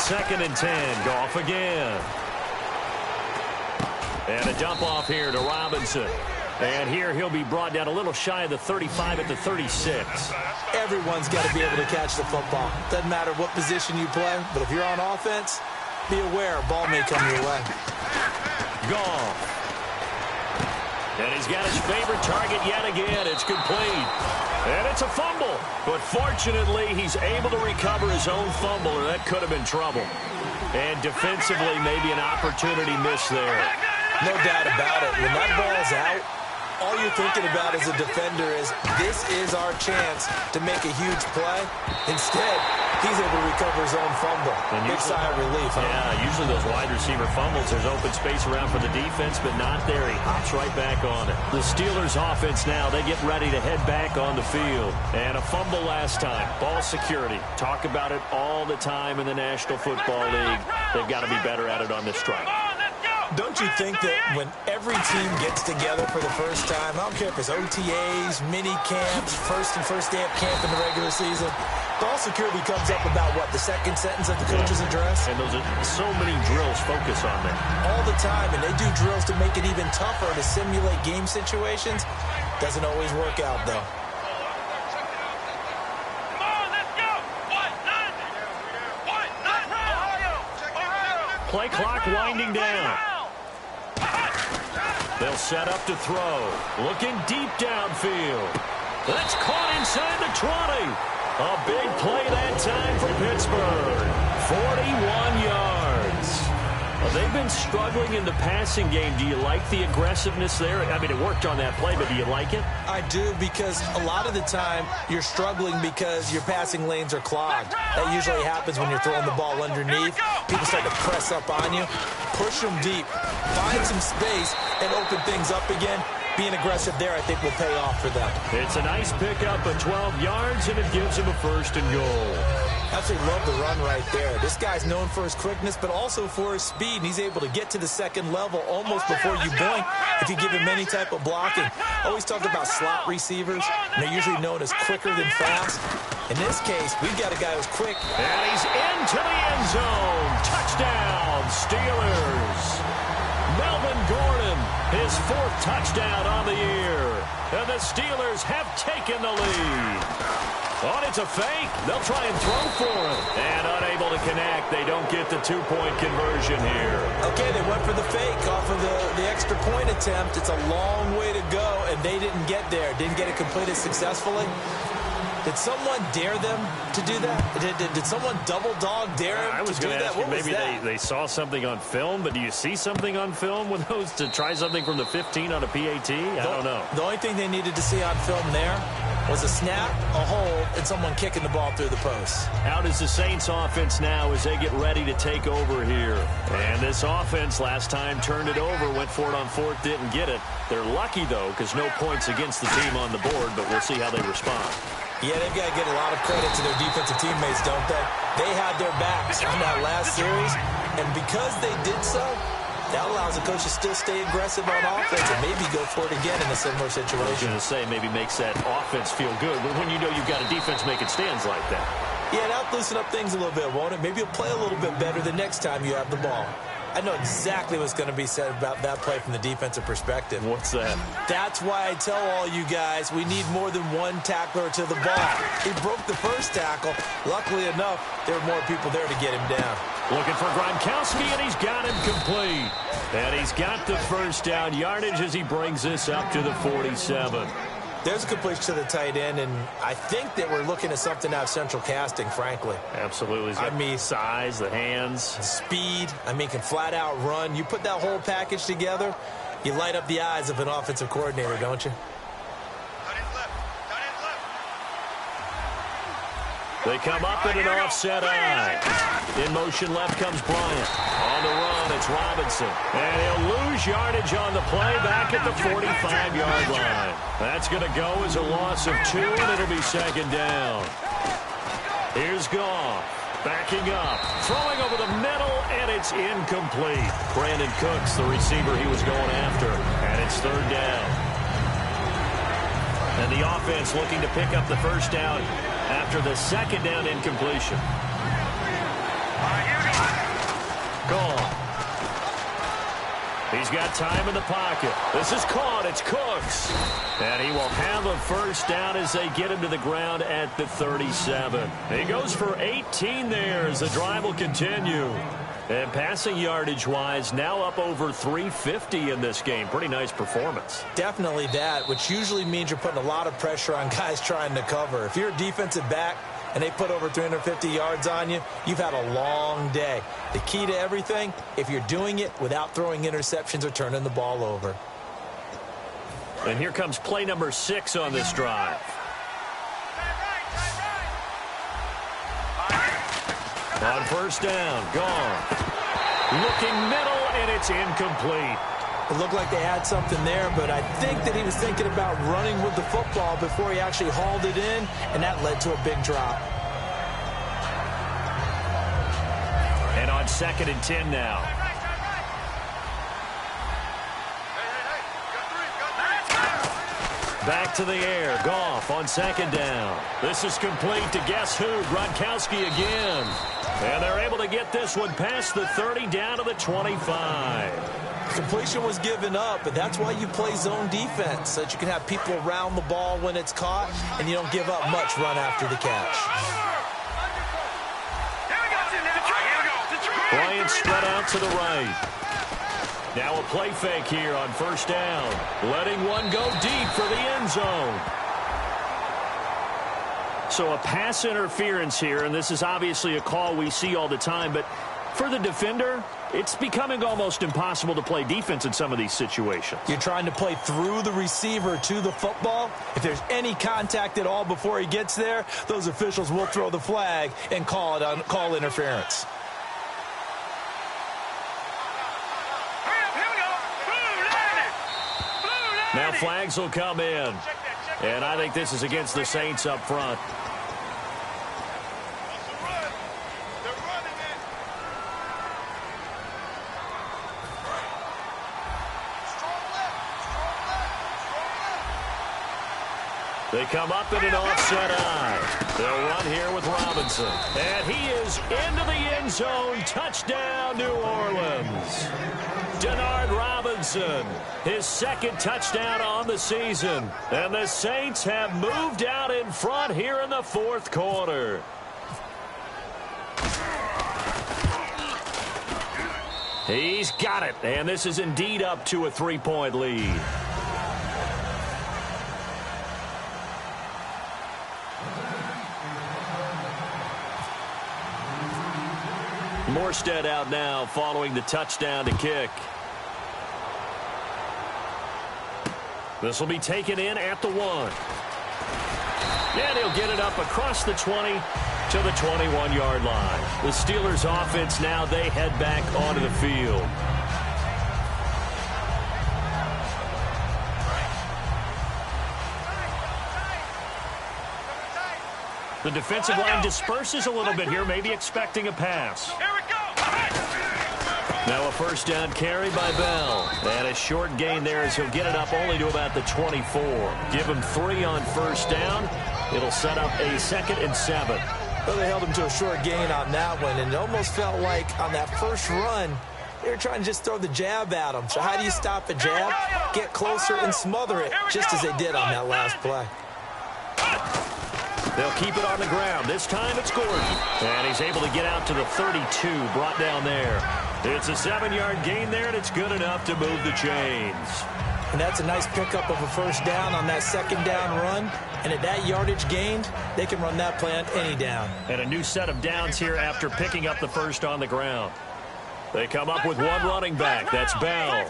2nd and 10. Goff again. And a dump off here to Robinson. And here he'll be brought down a little shy of the 35 at the 36. Everyone's got to be able to catch the football. Doesn't matter what position you play, but if you're on offense, be aware a ball may come your way. Goff. And he's got his favorite target yet again. It's complete. And it's a fumble. But fortunately, he's able to recover his own fumble, or that could have been trouble. And defensively, maybe an opportunity missed there. No doubt about it. When that ball's out, all you're thinking about as a defender is, this is our chance to make a huge play. Instead, he's able to recover his own fumble. Big sigh of relief, huh? Yeah, usually those wide receiver fumbles, there's open space around for the defense, but not there. He hops right back on it. The Steelers offense now, they get ready to head back on the field. And a fumble last time. Ball security. Talk about it all the time in the National Football League. They've got to be better at it on this drive. Don't you think that when every team gets together for the first time, I don't care if it's OTAs, mini camps, first day of camp in the regular season, ball security comes up about, what, the 2nd sentence of the coach's address? And those are so many drills focus on that. All the time, and they do drills to make it even tougher to simulate game situations. Doesn't always work out, though. Play clock winding down. They'll set up to throw. Looking deep downfield. That's caught inside the 20. A big play that time for Pittsburgh. 41 yards. Well, they've been struggling in the passing game. Do you like the aggressiveness there? I mean, it worked on that play, but do you like it? I do, because a lot of the time you're struggling because your passing lanes are clogged. That usually happens when you're throwing the ball underneath. People start to press up on you. Push them deep. Find some space and open things up again. being aggressive there, I think, will pay off for them. It's a nice pickup of 12 yards, and it gives him a 1st and goal. Absolutely love the run right there. This guy's known for his quickness, but also for his speed, and he's able to get to the second level almost before you blink if you give him any type of blocking. Always talked about slot receivers, and they're usually known as quicker than fast. In this case, we've got a guy who's quick. And he's into the end zone. Touchdown, Steelers. Melvin Gordon, his 4th touchdown on the year. And the Steelers have taken the lead. Oh, it's a fake. They'll try and throw for it. And unable to connect. They don't get the 2-point conversion here. Okay, they went for the fake off of the extra point attempt. It's a long way to go, and they didn't get there. Didn't get it completed successfully. Did someone dare them to do that? Did someone double dog dare them I was to do going to that? ask you, What was maybe that? they saw something on film, but do you see something on film with those to try something from the 15 on a PAT? I don't know. The only thing they needed to see on film there was a snap, a hold, and someone kicking the ball through the post. Out is the Saints offense now as they get ready to take over here. And this offense last time turned it over, went for it on 4th, didn't get it. They're lucky, though, because no points against the team on the board, but we'll see how they respond. Yeah, they've got to get a lot of credit to their defensive teammates, don't they? They had their backs on that last series, and because they did so, that allows the coach to still stay aggressive on offense and maybe go for it again in a similar I was situation. going to say maybe makes that offense feel good, but when you know you've got a defense making stands like that. Yeah, that'll loosen up things a little bit, won't it? Maybe you'll play a little bit better the next time you have the ball. I know exactly what's going to be said about that play from the defensive perspective. What's that? That's why I tell all you guys we need more than one tackler to the ball. He broke the first tackle. Luckily enough, there were more people there to get him down. Looking for Gronkowski, and he's got him complete. And he's got the 1st down yardage as he brings this up to the 47. There's a completion to the tight end, and I think that we're looking at something out of central casting, frankly. Absolutely. He's got size, the hands. Speed. Can flat out run. You put that whole package together, you light up the eyes of an offensive coordinator, don't you? They come up in an offset eye. In motion left comes Bryant. On the run, it's Robinson. And he'll lose yardage on the play back at the 45-yard line. That's going to go as a loss of 2, and it'll be 2nd down. Here's Goff. Backing up. Throwing over the middle, and it's incomplete. Brandon Cooks, the receiver he was going after. And it's 3rd down. And the offense looking to pick up the 1st down after the 2nd down incompletion. Gone. He's got time in the pocket. This is caught. It's Cooks. And he will have a 1st down as they get him to the ground at the 37. He goes for 18 there as the drive will continue. And passing yardage-wise, now up over 350 in this game. Pretty nice performance. Definitely that, which usually means you're putting a lot of pressure on guys trying to cover. If you're a defensive back and they put over 350 yards on you, you've had a long day. The key to everything, if you're doing it without throwing interceptions or turning the ball over. And here comes play number 6 on this drive. On 1st down, gone. Looking middle, and it's incomplete. It looked like they had something there, but I think that he was thinking about running with the football before he actually hauled it in, and that led to a big drop. And on 2nd and 10 now. Back to the air. Goff on 2nd down. This is complete to guess who? Gronkowski again. And they're able to get this one past the 30 down to the 25. Completion was given up, but that's why you play zone defense, so that you can have people around the ball when it's caught, and you don't give up much run after the catch. Bryant spread out to the right. Now a play fake here on 1st down. Letting one go deep for the end zone. So a pass interference here, and this is obviously a call we see all the time, but for the defender, it's becoming almost impossible to play defense in some of these situations. You're trying to play through the receiver to the football. If there's any contact at all before he gets there, those officials will throw the flag and call interference. Now flags will come in. And I think this is against the Saints up front. They come up in an offset eye. They'll run here with Robinson. And he is into the end zone. Touchdown, New Orleans. Denard Robinson, his second touchdown on the season. And the Saints have moved out in front here in the fourth quarter. He's got it. And this is indeed up to a 3-point lead. Morstead out now following the touchdown to kick. This will be taken in at the 1. And he'll get it up across the 20 to the 21-yard line. The Steelers offense now, they head back onto the field. The defensive line disperses a little bit here, maybe expecting a pass. Here we go. Now a first down carry by Bell. And a short gain there as he'll get it up only to about the 24. Give him 3 on first down. It'll set up a 2nd and 7. Well, they held him to a short gain on that one, and it almost felt like on that first run, they were trying to just throw the jab at him. So how do you stop a jab? Get closer and smother it, just as they did on that last play. They'll keep it on the ground. This time it's Gordon. And he's able to get out to the 32, brought down there. It's a 7-yard gain there, and it's good enough to move the chains. And that's a nice pickup of a first down on that second down run. And at that yardage gained, they can run that play on any down. And a new set of downs here after picking up the first on the ground. They come up with one running back. That's Bell.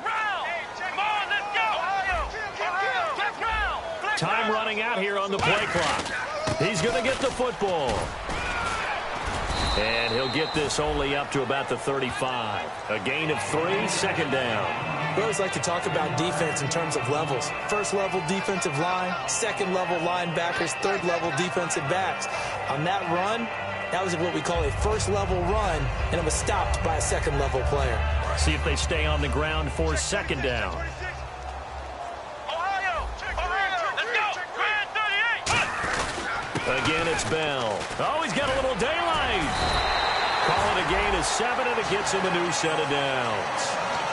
Time running out here on the play clock. He's going to get the football. And he'll get this only up to about the 35. A gain of 3, second down. We always like to talk about defense in terms of levels. First level defensive line, second level linebackers, third level defensive backs. On that run, that was what we call a first level run, and it was stopped by a second level player. See if they stay on the ground for second down. Again, it's Bell. Oh, he's got a little daylight. Call it a gain of 7, and it gets him a new set of downs.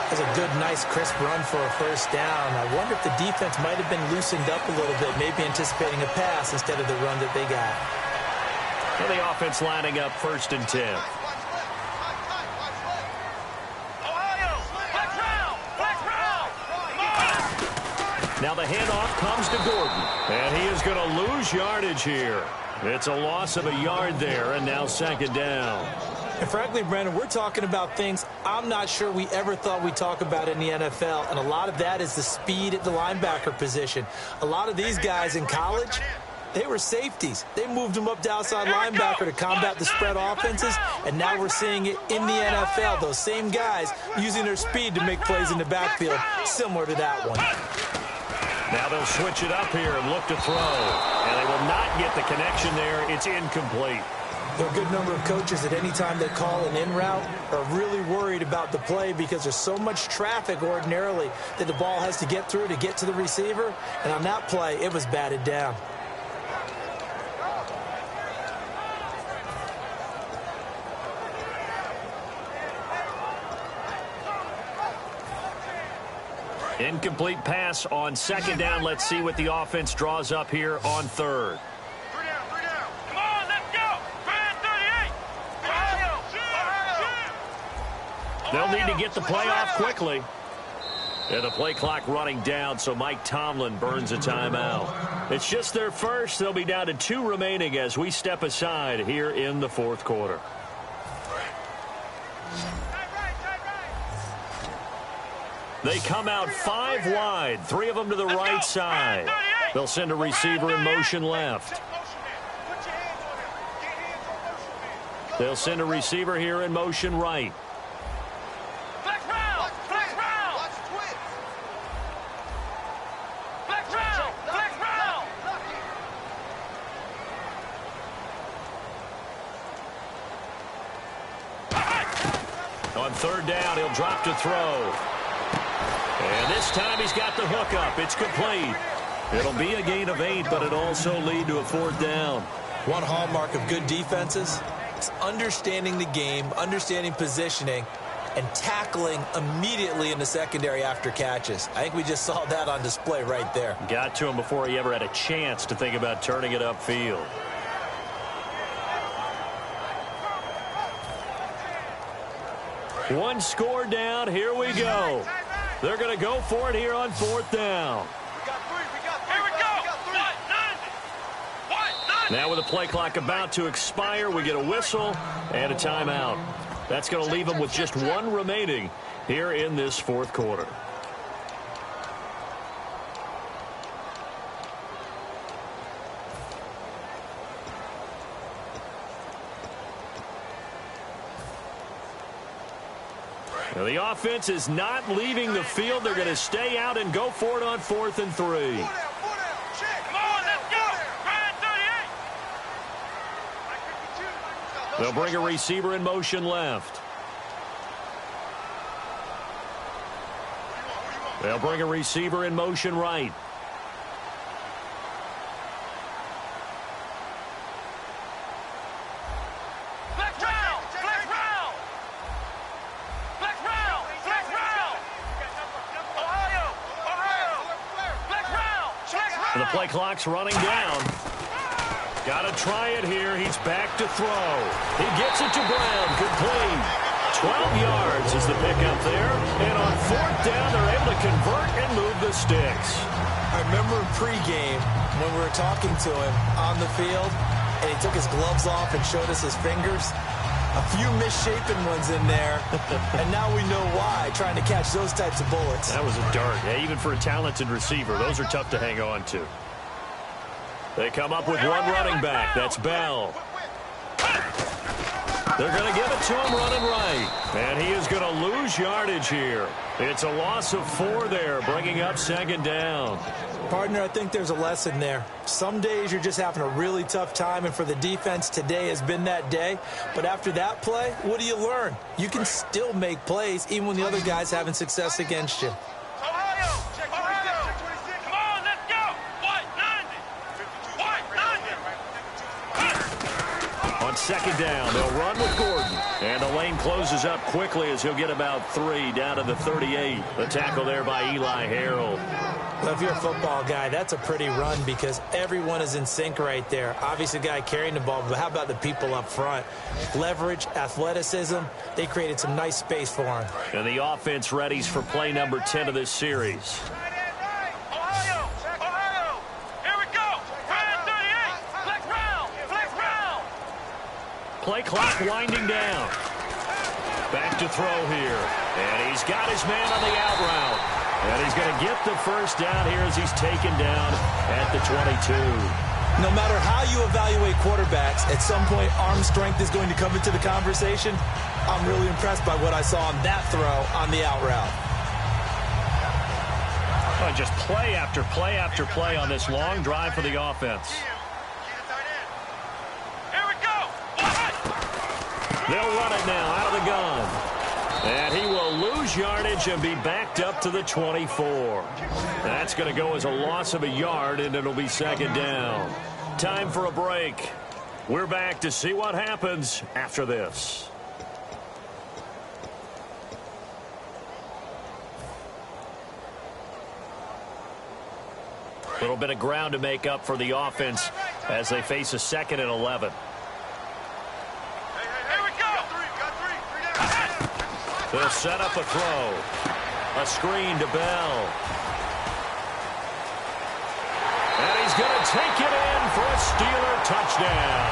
That's a good, nice, crisp run for a first down. I wonder if the defense might have been loosened up a little bit, maybe anticipating a pass instead of the run that they got. And the offense lining up 1st and 10. Now the handoff comes to Gordon, and he is going to lose yardage here. It's a loss of a yard there, and now second down. And frankly, Brandon, we're talking about things I'm not sure we ever thought we'd talk about in the NFL, and a lot of that is the speed at the linebacker position. A lot of these guys in college, they were safeties. They moved them up to outside linebacker to combat the spread offenses, and now we're seeing it in the NFL. Those same guys using their speed to make plays in the backfield, similar to that one. Now they'll switch it up here and look to throw. And they will not get the connection there. It's incomplete. There are a good number of coaches that any time they call an in route are really worried about the play because there's so much traffic ordinarily that the ball has to get through to get to the receiver. And on that play, it was batted down. Incomplete pass on second down. Let's see what the offense draws up here on third. 3 down. Come on, let's go. 38. They'll need to get the play off quickly. And the play clock running down, so Mike Tomlin burns a timeout. It's just their first. They'll be down to 2 remaining as we step aside here in the fourth quarter. They come out 5 wide, 3 of them to the right side. They'll send a receiver in motion left. They'll send a receiver here in motion right. On third down, he'll drop to throw. And this time he's got the hook up. It's complete. It'll be a gain of 8, but it'll also lead to a fourth down. One hallmark of good defenses is understanding the game, understanding positioning, and tackling immediately in the secondary after catches. I think we just saw that on display right there. Got to him before he ever had a chance to think about turning it upfield. One score down. Here we go. They're going to go for it here on fourth down. Now with the play clock about to expire, we get a whistle and a timeout. That's going to leave them with just one remaining here in this fourth quarter. Now the offense is not leaving the field. They're going to stay out and go for it on 4th and 3. They'll bring a receiver in motion left. They'll bring a receiver in motion right. The play clock's running down. Got to try it here. He's back to throw. He gets it to Brown. Complete. 12 yards is the pickup there. And on 4th down, they're able to convert and move the sticks. I remember pregame when we were talking to him on the field, and he took his gloves off and showed us his fingers. A few misshapen ones in there, and now we know why, trying to catch those types of bullets. That was a dart. Yeah, even for a talented receiver, those are tough to hang on to. They come up with one running back. That's Bell. They're going to give it to him running right. And he is going to lose yardage here. It's a loss of 4 there, bringing up 2nd down. Partner, I think there's a lesson there. Some days you're just having a really tough time, and for the defense, today has been that day. But after that play, what do you learn? You can still make plays even when the other guy's having success against you. On 2nd down, they'll run with Gordon. And the lane closes up quickly as he'll get about 3 down to the 38. The tackle there by Eli Harold. Well, if you're a football guy, that's a pretty run because everyone is in sync right there. Obviously, the guy carrying the ball, but how about the people up front? Leverage, athleticism, they created some nice space for him. And the offense readies for play number 10 of this series. Play clock winding down. Back to throw here. And he's got his man on the out route. And he's going to get the first down here as he's taken down at the 22. No matter how you evaluate quarterbacks, at some point arm strength is going to come into the conversation. I'm really impressed by what I saw on that throw on the out route. Oh, just play after play after play on this long drive for the offense. They'll run it now out of the gun. And he will lose yardage and be backed up to the 24. That's going to go as a loss of a yard, and it'll be 2nd down. Time for a break. We're back to see what happens after this. A little bit of ground to make up for the offense as they face a 2nd and 11. They'll set up a throw. A screen to Bell. And he's going to take it in for a Steeler touchdown.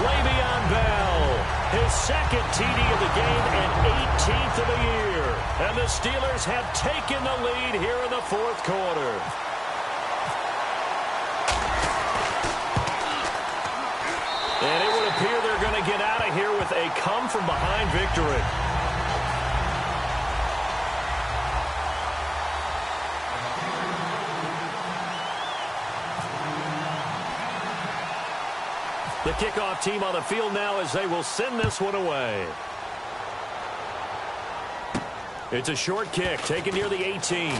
Le'Veon Bell, his 2nd TD of the game and 18th of the year. And the Steelers have taken the lead here in the 4th quarter. And it would appear they're going to get out of here with a come-from-behind victory. The kickoff team on the field now as they will send this one away. It's a short kick taken near the 18.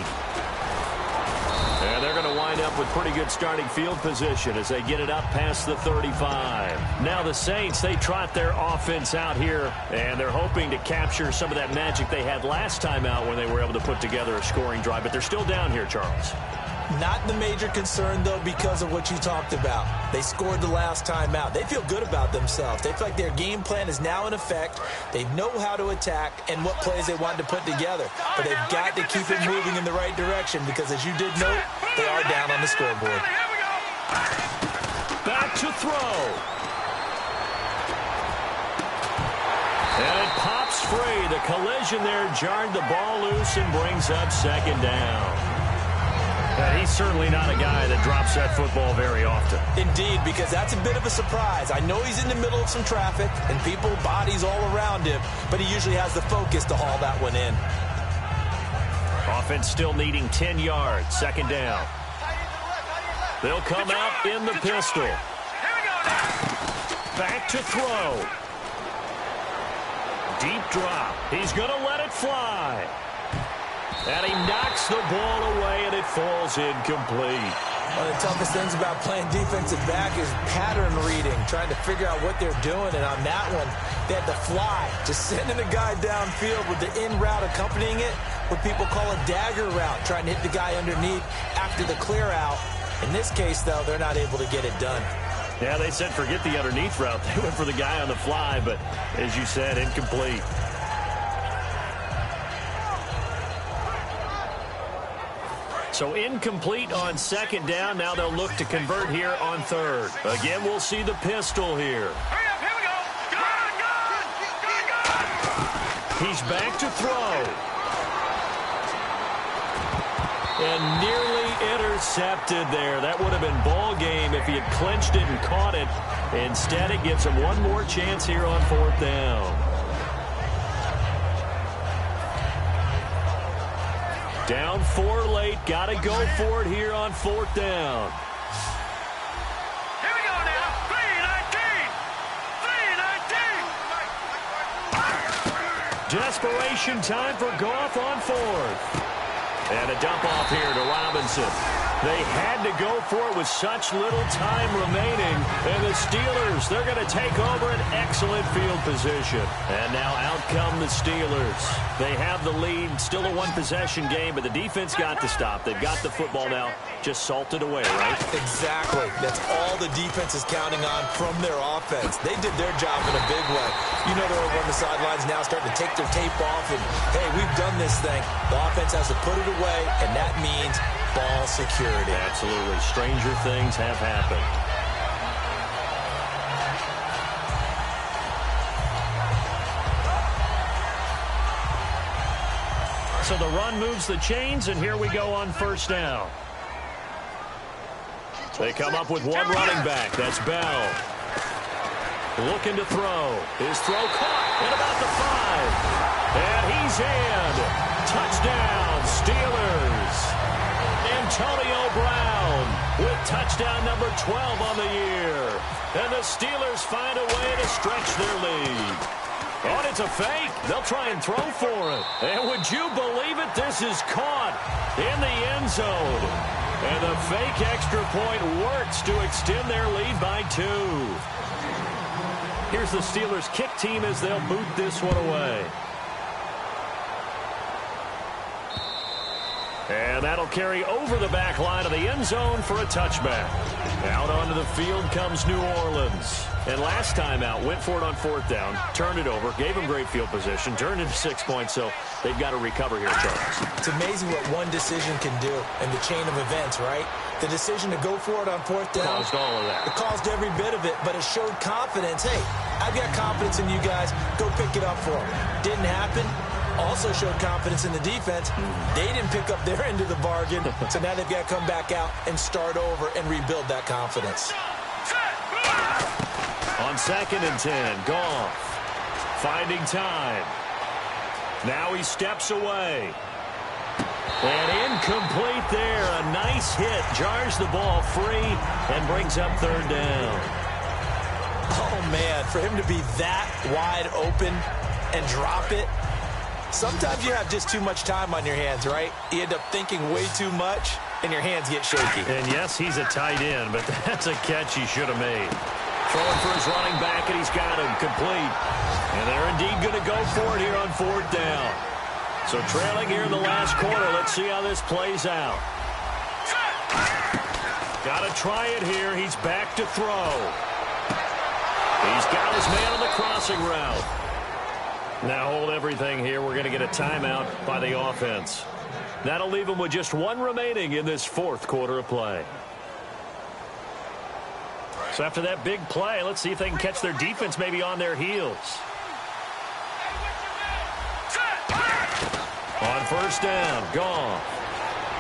And they're going to wind up with pretty good starting field position as they get it up past the 35. Now the Saints, they trot their offense out here, and they're hoping to capture some of that magic they had last time out when they were able to put together a scoring drive. But they're still down here, Charles. Not the major concern, though, because of what you talked about. They scored the last time out. They feel good about themselves. They feel like their game plan is now in effect. They know how to attack and what plays they want to put together. But they've got to keep it moving in the right direction because, as you did note, they are down on the scoreboard. Back to throw. And it pops free. The collision there jarred the ball loose and brings up second down. And he's certainly not a guy that drops that football very often. Indeed, because that's a bit of a surprise. I know he's in the middle of some traffic and people, bodies all around him, but he usually has the focus to haul that one in. Offense still needing 10 yards. Second down. They'll come out in the pistol. Back to throw. Deep drop. He's going to let it fly. And he knocks the ball away, and it falls incomplete. One of the toughest things about playing defensive back is pattern reading, trying to figure out what they're doing. And on that one, they had to fly, just sending a guy downfield with the in route accompanying it, what people call a dagger route, trying to hit the guy underneath after the clear out. In this case, though, they're not able to get it done. Yeah, they said forget the underneath route. They went for the guy on the fly, but as you said, incomplete. So incomplete on second down. Now they'll look to convert here on third. Again, we'll see the pistol here. Hurry up, here we go. Good. He's back to throw. And nearly intercepted there. That would have been ball game if he had clinched it and caught it. Instead, it gives him one more chance here on fourth down. Down 4 late. Got to go for it here on fourth down. Here we go now. 3-19. Desperation time for Goff on fourth. And a dump off here to Robinson. They had to go for it with such little time remaining. And the Steelers, they're going to take over an excellent field position. And now out come the Steelers. They have the lead. Still a one-possession game, but the defense got to stop. They've got the football now. Just salted away, right? Exactly. That's all the defense is counting on from their offense. They did their job in a big way. You know they're over on the sidelines now starting to take their tape off. And, hey, we've done this thing. The offense has to put it away, and that means ball security. Absolutely. Stranger things have happened. So the run moves the chains, and here we go on first down. They come up with one running back. That's Bell. Looking to throw. His throw caught at about the 5. And he's in. Touchdown, Steelers. Antonio Brown with touchdown number 12 on the year. And the Steelers find a way to stretch their lead. Oh, and it's a fake. They'll try and throw for it. And would you believe it? This is caught in the end zone. And the fake extra point works to extend their lead by 2. Here's the Steelers kick team as they'll boot this one away. And that'll carry over the back line of the end zone for a touchback. Out onto the field comes New Orleans. And last time out, went for it on fourth down, turned it over, gave them great field position, turned into 6 points, so they've got to recover here, Charles. It's amazing what one decision can do in the chain of events, right? The decision to go for it on fourth down. Caused all of that. It caused every bit of it, but it showed confidence. Hey, I've got confidence in you guys. Go pick it up for them. Didn't happen. Also showed confidence in the defense. They didn't pick up their end of the bargain, so now they've got to come back out and start over and rebuild that confidence. On 2nd and 10, Goff finding time. Now he steps away. And incomplete there. A nice hit. Jars the ball free and brings up third down. Oh, man, for him to be that wide open and drop it, Sometimes you have just too much time on your hands, right? You end up thinking way too much, and your hands get shaky. And yes, he's a tight end, but that's a catch he should have made. Throwing for his running back, and he's got him complete. And they're indeed going to go for it here on 4th down. So trailing here in the last quarter. Let's see how this plays out. Got to try it here. He's back to throw. He's got his man on the crossing route. Now hold everything here. We're going to get a timeout by the offense. That'll leave them with just one remaining in this 4th quarter of play. So after that big play, let's see if they can catch their defense maybe on their heels. On 1st down, Goff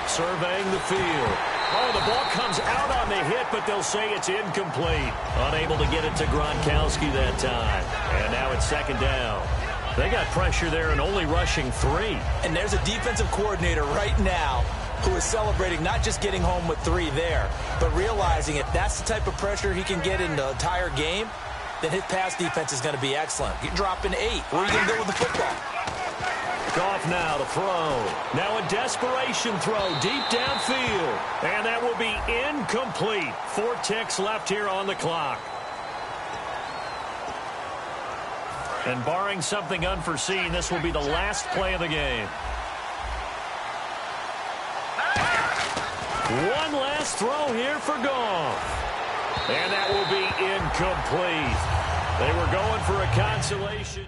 surveying the field. Oh, the ball comes out on the hit, but they'll say it's incomplete. Unable to get it to Gronkowski that time. And now it's 2nd down. They got pressure there and only rushing 3. And there's a defensive coordinator right now who is celebrating not just getting home with 3 there, but realizing if that's the type of pressure he can get in the entire game, then his pass defense is going to be excellent. You're dropping 8. Where are you going to go with the football? Goff now to throw. Now a desperation throw deep downfield. And that will be incomplete. 4 ticks left here on the clock. And barring something unforeseen, this will be the last play of the game. One last throw here for Goff. And that will be incomplete. They were going for a consolation.